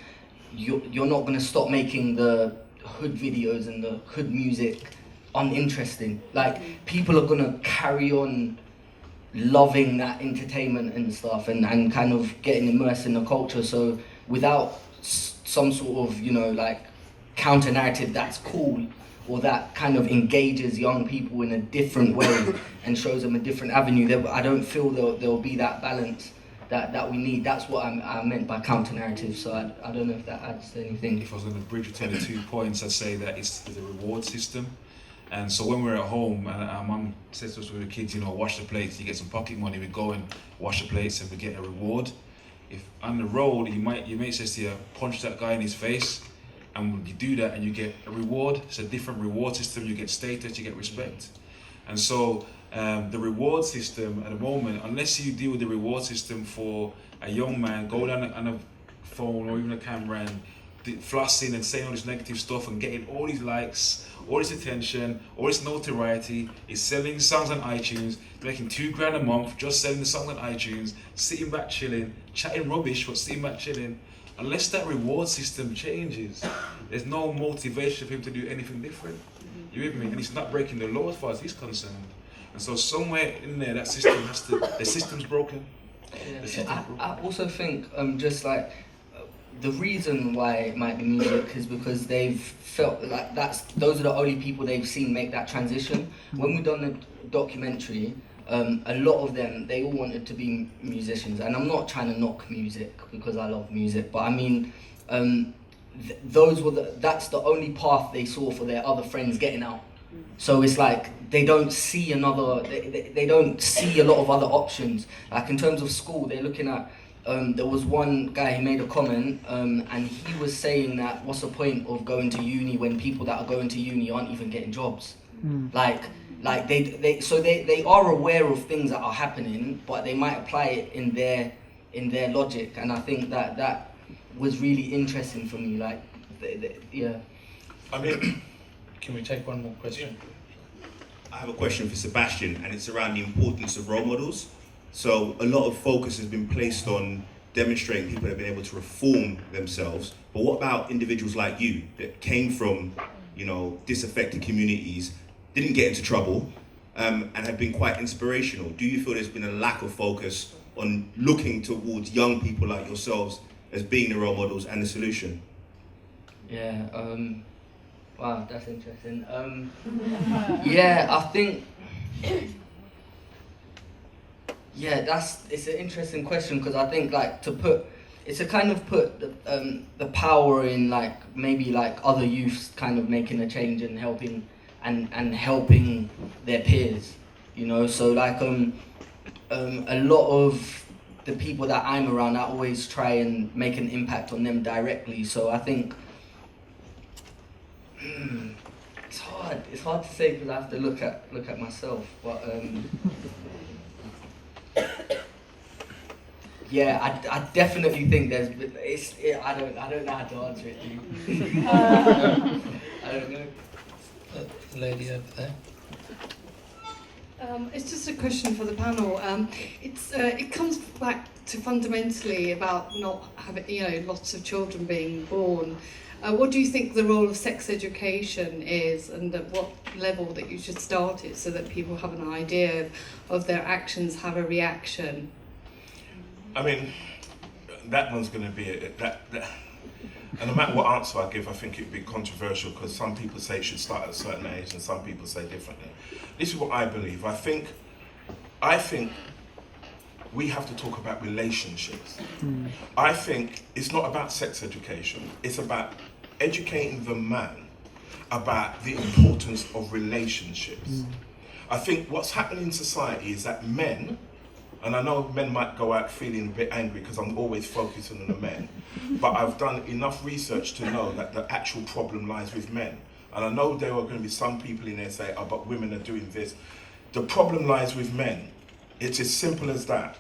you're not going to stop making the hood videos and the hood music uninteresting. Like, people are going to carry on loving that entertainment and stuff and kind of getting immersed in the culture. So without some sort of, like, counter narrative that's cool, or that kind of engages young people in a different way and shows them a different avenue, I don't feel there'll be that balance that we need. That's what I meant by counter-narrative, so I don't know if that adds to anything. If I was going to bridge between the 2 points, I'd say that it's the reward system. And so when we're at home, and our mum says to us with the kids, wash the plates, you get some pocket money, we go and wash the plates and we get a reward. If on the road, your mate says to you, punch that guy in his face, and you do that and you get a reward. It's a different reward system. You get status, you get respect. And so the reward system at the moment, unless you deal with the reward system for a young man, go down on a phone or even a camera and flossing and saying all this negative stuff and getting all these likes, all this attention, all this notoriety, is selling songs on iTunes, making $2,000 a month, just selling the songs on iTunes, sitting back chilling, chatting rubbish, but sitting back chilling. Unless that reward system changes, there's no motivation for him to do anything different. You with me? And he's not breaking the law as far as he's concerned. And so somewhere in there, that system the system's broken. Yeah. I also think just like the reason why it might be music is because they've felt like those are the only people they've seen make that transition. When we done the documentary, a lot of them, they all wanted to be musicians, and I'm not trying to knock music because I love music, but I mean, that's the only path they saw for their other friends getting out. So it's like they don't see they don't see a lot of other options. Like in terms of school, they're looking at. There was one guy who made a comment, and he was saying that what's the point of going to uni when people that are going to uni aren't even getting jobs? Like they are aware of things that are happening, but they might apply it in their logic, and I think that was really interesting for me. Like, yeah. I mean, can we take one more question? I have a question for Sebastian, and it's around the importance of role models. So a lot of focus has been placed on demonstrating people that have been able to reform themselves. But what about individuals like you that came from, disaffected communities, didn't get into trouble, and have been quite inspirational? Do you feel there's been a lack of focus on looking towards young people like yourselves as being the role models and the solution? Yeah, wow, that's interesting. Yeah, I think, it's an interesting question, because I think it's to kind of put the power in maybe other youths kind of making a change and helping helping their peers, so a lot of the people that I'm around, I always try and make an impact on them directly. So I think it's hard to say because I have to look at myself, but yeah, I definitely think I don't know how to answer it, dude. I don't know. The lady over there. It's just a question for the panel. It comes back to fundamentally about not having, lots of children being born, What do you think the role of sex education is, and at what level that you should start it, so that people have an idea of their actions have a reaction? I mean, that one's going to be and no matter what answer I give, I think it'd be controversial, because some people say it should start at a certain age and some people say differently. This is what I believe. I think we have to talk about relationships. I think it's not about sex education. It's about educating the man about the importance of relationships. I think what's happening in society is that men, and I know men might go out feeling a bit angry because I'm always focusing on the men, but I've done enough research to know that the actual problem lies with men. And I know there are going to be some people in there say, oh, but women are doing this. The problem lies with men. It's as simple as that.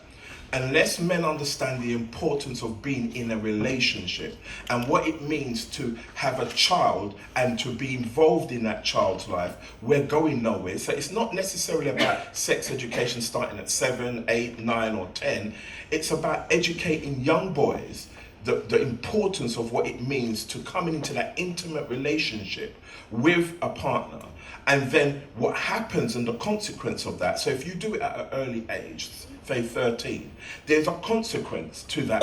Unless men understand the importance of being in a relationship and what it means to have a child and to be involved in that child's life, we're going nowhere. So it's not necessarily about sex education starting at 7, 8, 9 or 10. It's about educating young boys the importance of what it means to come into that intimate relationship with a partner, and then what happens and the consequence of that. So if you do it at an early age, say 13, there's a consequence to that,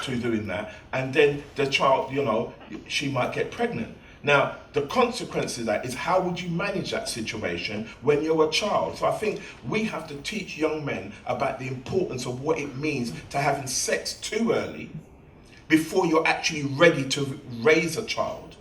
to doing that, and then the child, you know, she might get pregnant. Now, the consequence of that is, how would you manage that situation when you're a child? So I think we have to teach young men about the importance of what it means to having sex too early before you're actually ready to raise a child.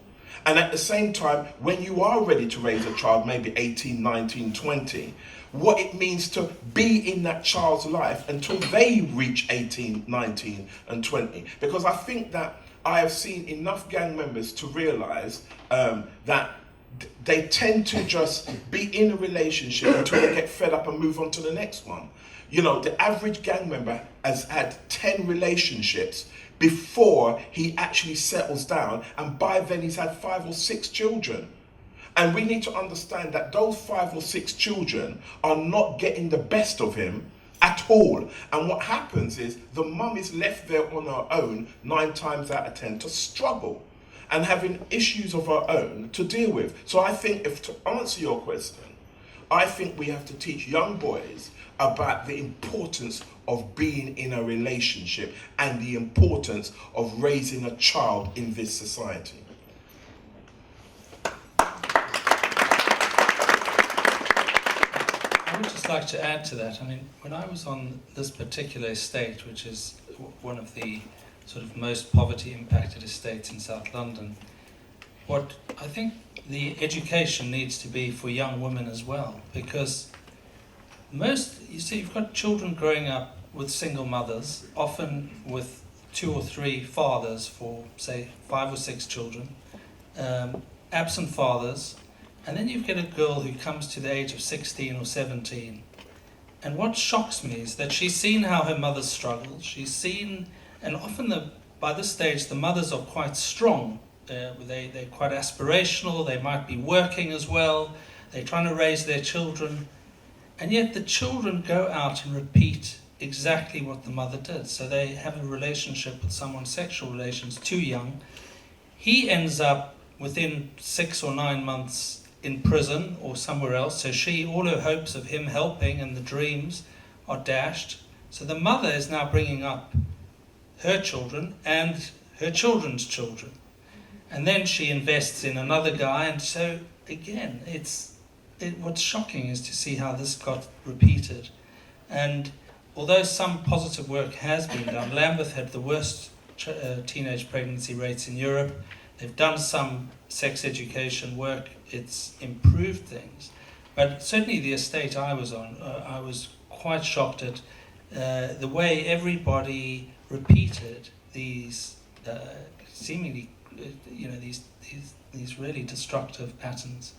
And at the same time, when you are ready to raise a child, maybe 18, 19, 20, what it means to be in that child's life until they reach 18, 19 and 20. Because I think that I have seen enough gang members to realise that they tend to just be in a relationship until they get fed up and move on to the next one. You know, the average gang member has had 10 relationships before he actually settles down, and by then he's had 5 or 6 children. And we need to understand that those 5 or 6 children are not getting the best of him at all. And what happens is the mum is left there on her own 9 times out of 10 to struggle and having issues of her own to deal with. So I think, if to answer your question, I think we have to teach young boys about the importance of being in a relationship and the importance of raising a child in this society. I would just like to add to that. I mean, when I was on this particular estate, which is one of the sort of most poverty impacted estates in South London, what I think the education needs to be for young women as well, because you see, you've got children growing up with single mothers, often with 2 or 3 fathers for, say, 5 or 6 children, absent fathers, and then you get a girl who comes to the age of 16 or 17. And what shocks me is that she's seen how her mother struggles. She's seen, and often by this stage, the mothers are quite strong. They're quite aspirational. They might be working as well. They're trying to raise their children. And yet the children go out and repeat exactly what the mother did. So they have a relationship with someone, sexual relations, too young. He ends up within 6 or 9 months in prison or somewhere else. So all her hopes of him helping and the dreams are dashed. So the mother is now bringing up her children and her children's children. And then she invests in another guy. And so again, what's shocking is to see how this got repeated. And although some positive work has been done, Lambeth had the worst teenage pregnancy rates in Europe. They've done some sex education work. It's improved things. But certainly the estate I was on, I was quite shocked at the way everybody repeated these seemingly, these really destructive patterns.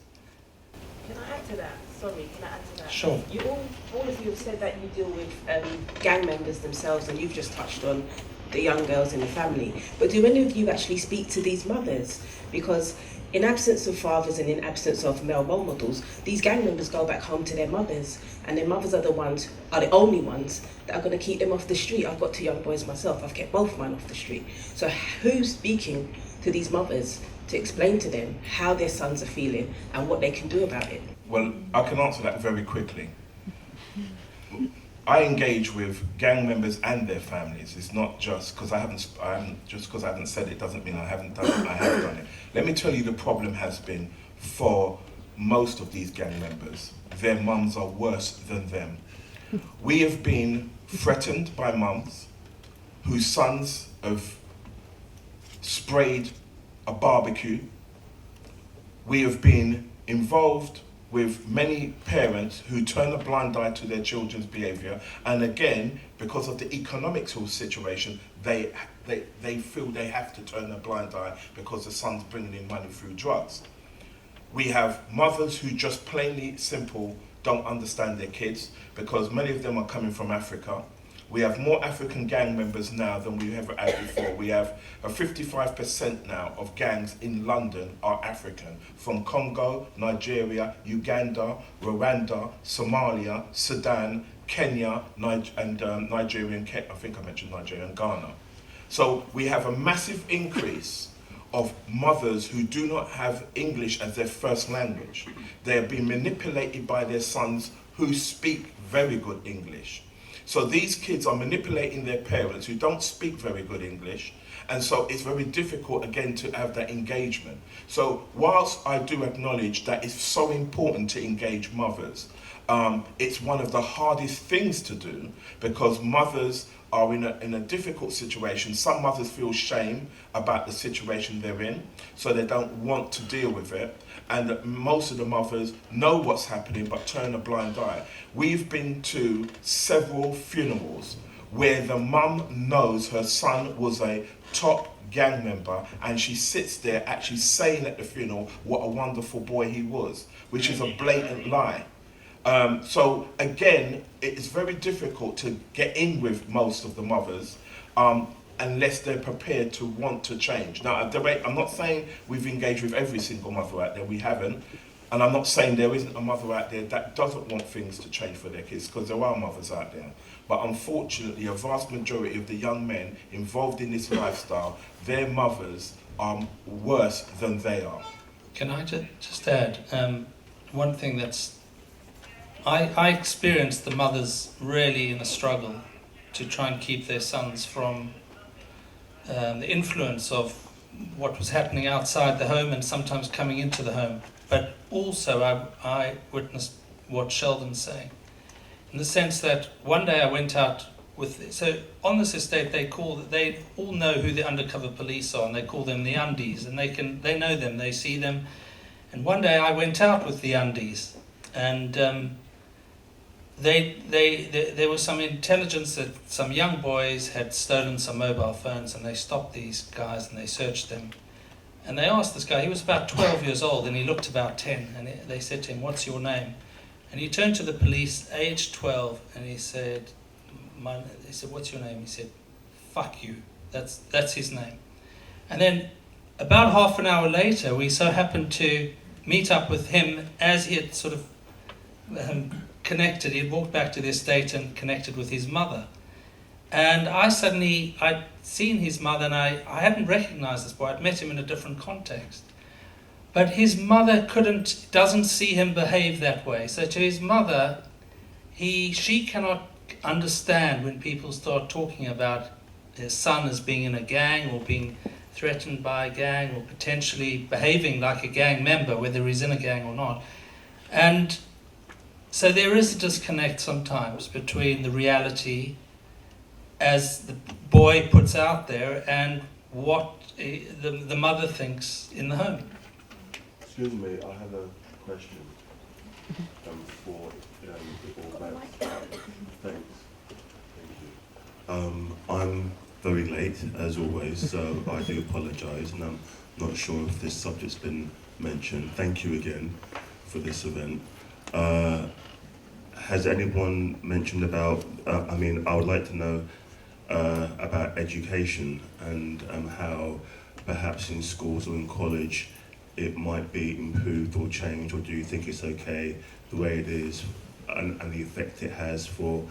Can I add to that? Sorry, can I add to that? Sure. All of you have said that you deal with gang members themselves, and you've just touched on the young girls in the family. But do any of you actually speak to these mothers? Because in absence of fathers and in absence of male role models, these gang members go back home to their mothers, and their mothers are the only ones that are going to keep them off the street. I've got 2 young boys myself. I've kept both mine off the street. So who's speaking to these mothers to explain to them how their sons are feeling and what they can do about it? Well, I can answer that very quickly. I engage with gang members and their families. It's not just because I haven't said it doesn't mean I haven't done it. I have done it. Let me tell you, the problem has been for most of these gang members, their mums are worse than them. We have been threatened by mums whose sons have sprayed a barbecue. We have been involved with many parents who turn a blind eye to their children's behaviour, and again, because of the economic situation, they feel they have to turn a blind eye because the son's bringing in money through drugs. We have mothers who just plainly simple don't understand their kids, because many of them are coming from Africa. We have more African gang members now than we ever had before. We have a 55% now of gangs in London are African, from Congo, Nigeria, Uganda, Rwanda, Somalia, Sudan, Kenya, and Nigeria, I think I mentioned Nigeria and Ghana. So we have a massive increase of mothers who do not have English as their first language. They are being manipulated by their sons who speak very good English. So these kids are manipulating their parents who don't speak very good English, and so it's very difficult again to have that engagement. So whilst I do acknowledge that it's so important to engage mothers, it's one of the hardest things to do, because mothers are in a difficult situation. Some mothers feel shame about the situation they're in, so they don't want to deal with it. And most of the mothers know what's happening but turn a blind eye. We've been to several funerals where the mum knows her son was a top gang member, and she sits there actually saying at the funeral what a wonderful boy he was, which is a blatant lie. So again, it is very difficult to get in with most of the mothers unless they're prepared to want to change. Now, I'm not saying we've engaged with every single mother out there, we haven't. And I'm not saying there isn't a mother out there that doesn't want things to change for their kids, because there are mothers out there. But unfortunately, a vast majority of the young men involved in this lifestyle, their mothers are worse than they are. Can I just add, one thing that's... I experienced the mothers really in a struggle to try and keep their sons from the influence of what was happening outside the home and sometimes coming into the home. But also I witnessed what Sheldon's saying, in the sense that one day I went out with... So on this estate they all know who the undercover police are, and they call them the undies, and they know them, they see them. And one day I went out with the undies, and there was some intelligence that some young boys had stolen some mobile phones, and they stopped these guys and they searched them. And they asked this guy, he was about 12 years old and he looked about 10, and they said to him, "What's your name?" And he turned to the police, aged 12, and he said, they said, "What's your name?" He said, "Fuck you." That's his name. And then about half an hour later, we so happened to meet up with him as he had sort of connected. He had walked back to the estate and connected with his mother. And I'd seen his mother, and I hadn't recognized this boy. I'd met him in a different context. But his mother doesn't see him behave that way. So to his mother, she cannot understand when people start talking about his son as being in a gang or being threatened by a gang or potentially behaving like a gang member, whether he's in a gang or not. And so there is a disconnect sometimes between the reality as the boy puts out there and what the mother thinks in the home. Excuse me, I have a question for the all Thanks. Thank you. I'm very late, as always, so I do apologise, and I'm not sure if this subject's been mentioned. Thank you again for this event. Has anyone mentioned about, I would like to know about education and how perhaps in schools or in college it might be improved or changed, or do you think it's okay the way it is and the effect it has for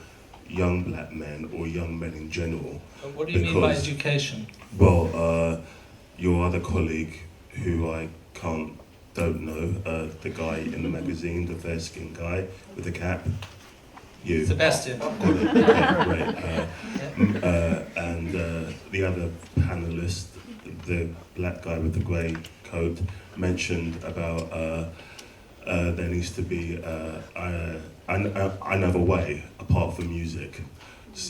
young black men or young men in general? What do you mean by education? Well, your other colleague who I don't know, the guy in the magazine, the fair-skinned guy with the cap. You. Sebastian. Got it. Okay, great. And the other panelist, the black guy with the grey coat, mentioned about there needs to be another way apart from music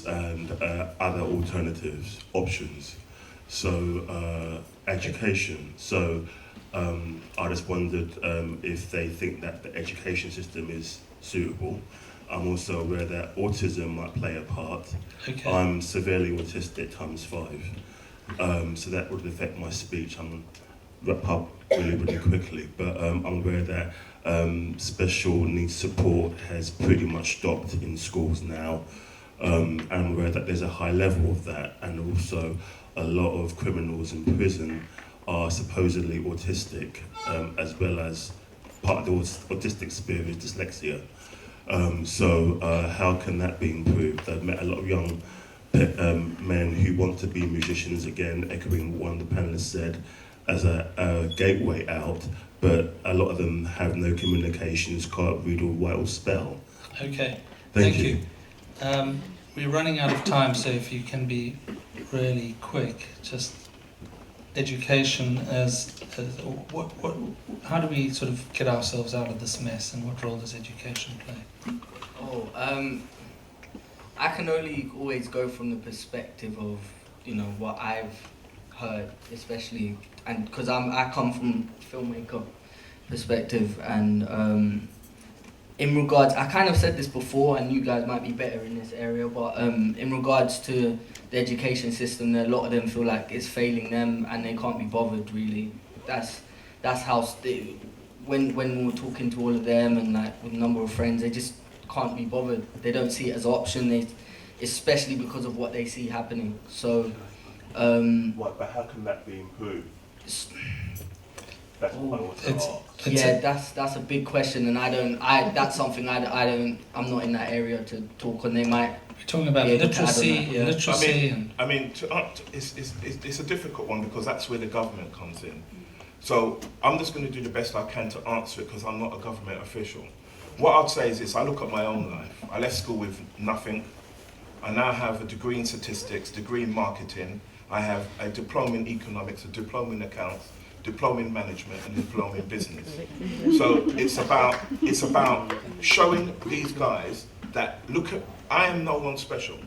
and other alternatives, options. So education. So I just wondered if they think that the education system is suitable. I'm also aware that autism might play a part. Okay. I'm severely autistic ×5. So that would affect my speech. I'm wrap up really quickly, but I'm aware that special needs support has pretty much stopped in schools now. I'm aware that there's a high level of that, and also a lot of criminals in prison are supposedly autistic, as well as part of the autistic spirit is dyslexia. So how can that be improved? I've met a lot of young men who want to be musicians, again, echoing what one of the panelists said, as a gateway out, but a lot of them have no communications, can't read or write or spell. Okay, Thank you. We're running out of time, so if you can be really quick, just education how do we sort of get ourselves out of this mess, and what role does education play? I can only always go from the perspective of, what I've heard, especially, and because I come from filmmaker perspective, and in regards, I kind of said this before, and you guys might be better in this area, but in regards to the education system, a lot of them feel like it's failing them, and they can't be bothered really. That's how when we were talking to all of them, and like with a number of friends, they just can't be bothered. They don't see it as an option. Especially because of what they see happening. So. But how can that be improved? That's what I want to ask. Yeah, that's a big question, and that's something I'm not in that area to talk on. They might. We're talking about literacy. I mean, it's a difficult one because that's where the government comes in. So I'm just going to do the best I can to answer it because I'm not a government official. What I'd say is this: I look at my own life. I left school with nothing. I now have a degree in statistics, degree in marketing. I have a diploma in economics, a diploma in accounts, diploma in management, and a diploma in business. So it's about showing these guys that, look, I am no one special.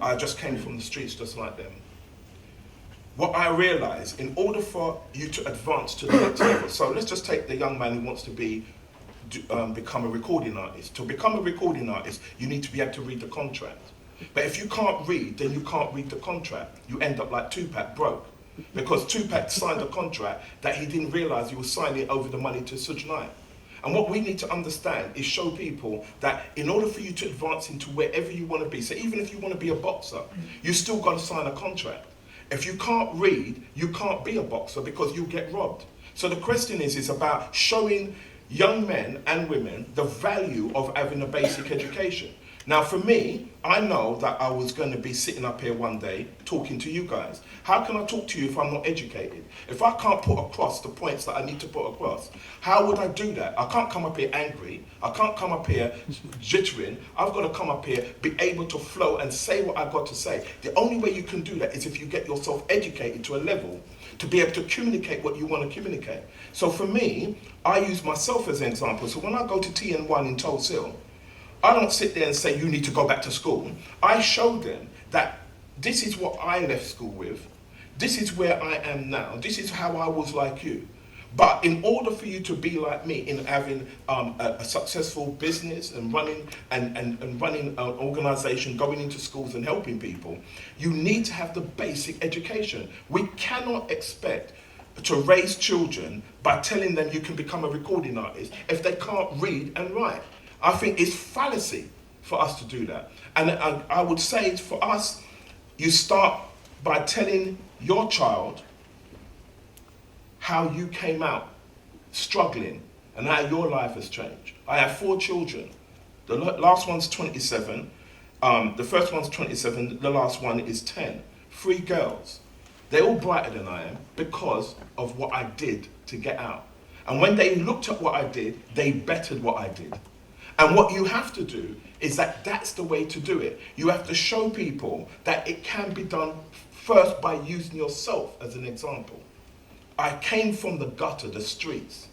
I just came from the streets just like them. What I realize, in order for you to advance to the next level, so let's just take the young man who wants to become a recording artist. To become a recording artist, you need to be able to read the contract. But if you can't read, then you can't read the contract. You end up like Tupac, broke. Because Tupac signed a contract that he didn't realize he was signing over the money to Suge Knight. And what we need to understand is show people that in order for you to advance into wherever you want to be, so even if you want to be a boxer, you still got to sign a contract. If you can't read, you can't be a boxer because you'll get robbed. So the question is about showing young men and women the value of having a basic education. Now for me, I know that I was going to be sitting up here one day talking to you guys. How can I talk to you if I'm not educated? If I can't put across the points that I need to put across, how would I do that? I can't come up here angry. I can't come up here jittering. I've got to come up here, be able to flow and say what I've got to say. The only way you can do that is if you get yourself educated to a level to be able to communicate what you want to communicate. So for me, I use myself as an example. So when I go to TN1 in Tulse Hill, I don't sit there and say, you need to go back to school. I show them that this is what I left school with. This is where I am now. This is how I was like you. But in order for you to be like me in having a successful business and running and running an organization, going into schools and helping people, you need to have the basic education. We cannot expect to raise children by telling them you can become a recording artist if they can't read and write. I think it's fallacy for us to do that. And I would say for us, you start by telling your child how you came out struggling and how your life has changed. I have 4 children. The last one's 27. The first one's 27. The last one is 10. 3 girls. They're all brighter than I am because of what I did to get out. And when they looked at what I did, they bettered what I did. And what you have to do is that's the way to do it. You have to show people that it can be done first by using yourself as an example. I came from the gutter, the streets,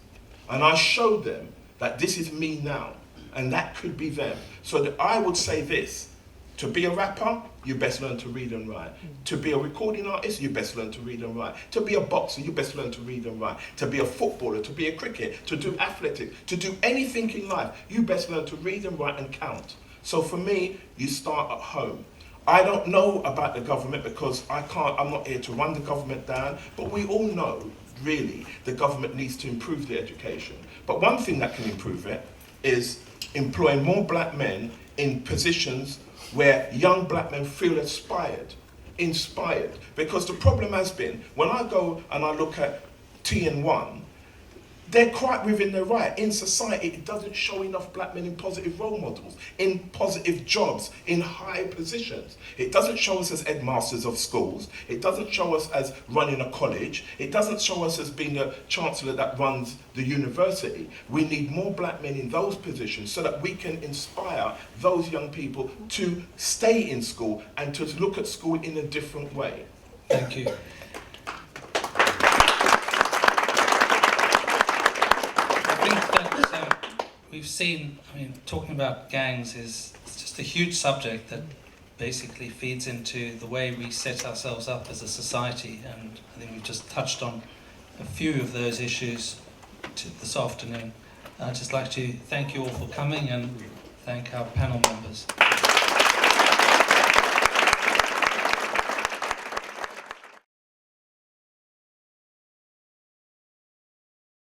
and I showed them that this is me now, and that could be them. So that I would say this: to be a rapper, you best learn to read and write. To be a recording artist, you best learn to read and write. To be a boxer, you best learn to read and write. To be a footballer, to be a cricket, to do athletics, to do anything in life, you best learn to read and write and count. So for me, you start at home. I don't know about the government because I'm not here to run the government down, but we all know, really, the government needs to improve the education. But one thing that can improve it is employing more black men in positions where young black men feel inspired. Because the problem has been, when I go and I look at TN1, they're quite within their right. In society, it doesn't show enough black men in positive role models, in positive jobs, in high positions. It doesn't show us as headmasters of schools. It doesn't show us as running a college. It doesn't show us as being a chancellor that runs the university. We need more black men in those positions so that we can inspire those young people to stay in school and to look at school in a different way. Thank you. I think that we've seen, talking about gangs it's just a huge subject that basically feeds into the way we set ourselves up as a society, and I think we've just touched on a few of those issues this afternoon. I'd just like to thank you all for coming and thank our panel members.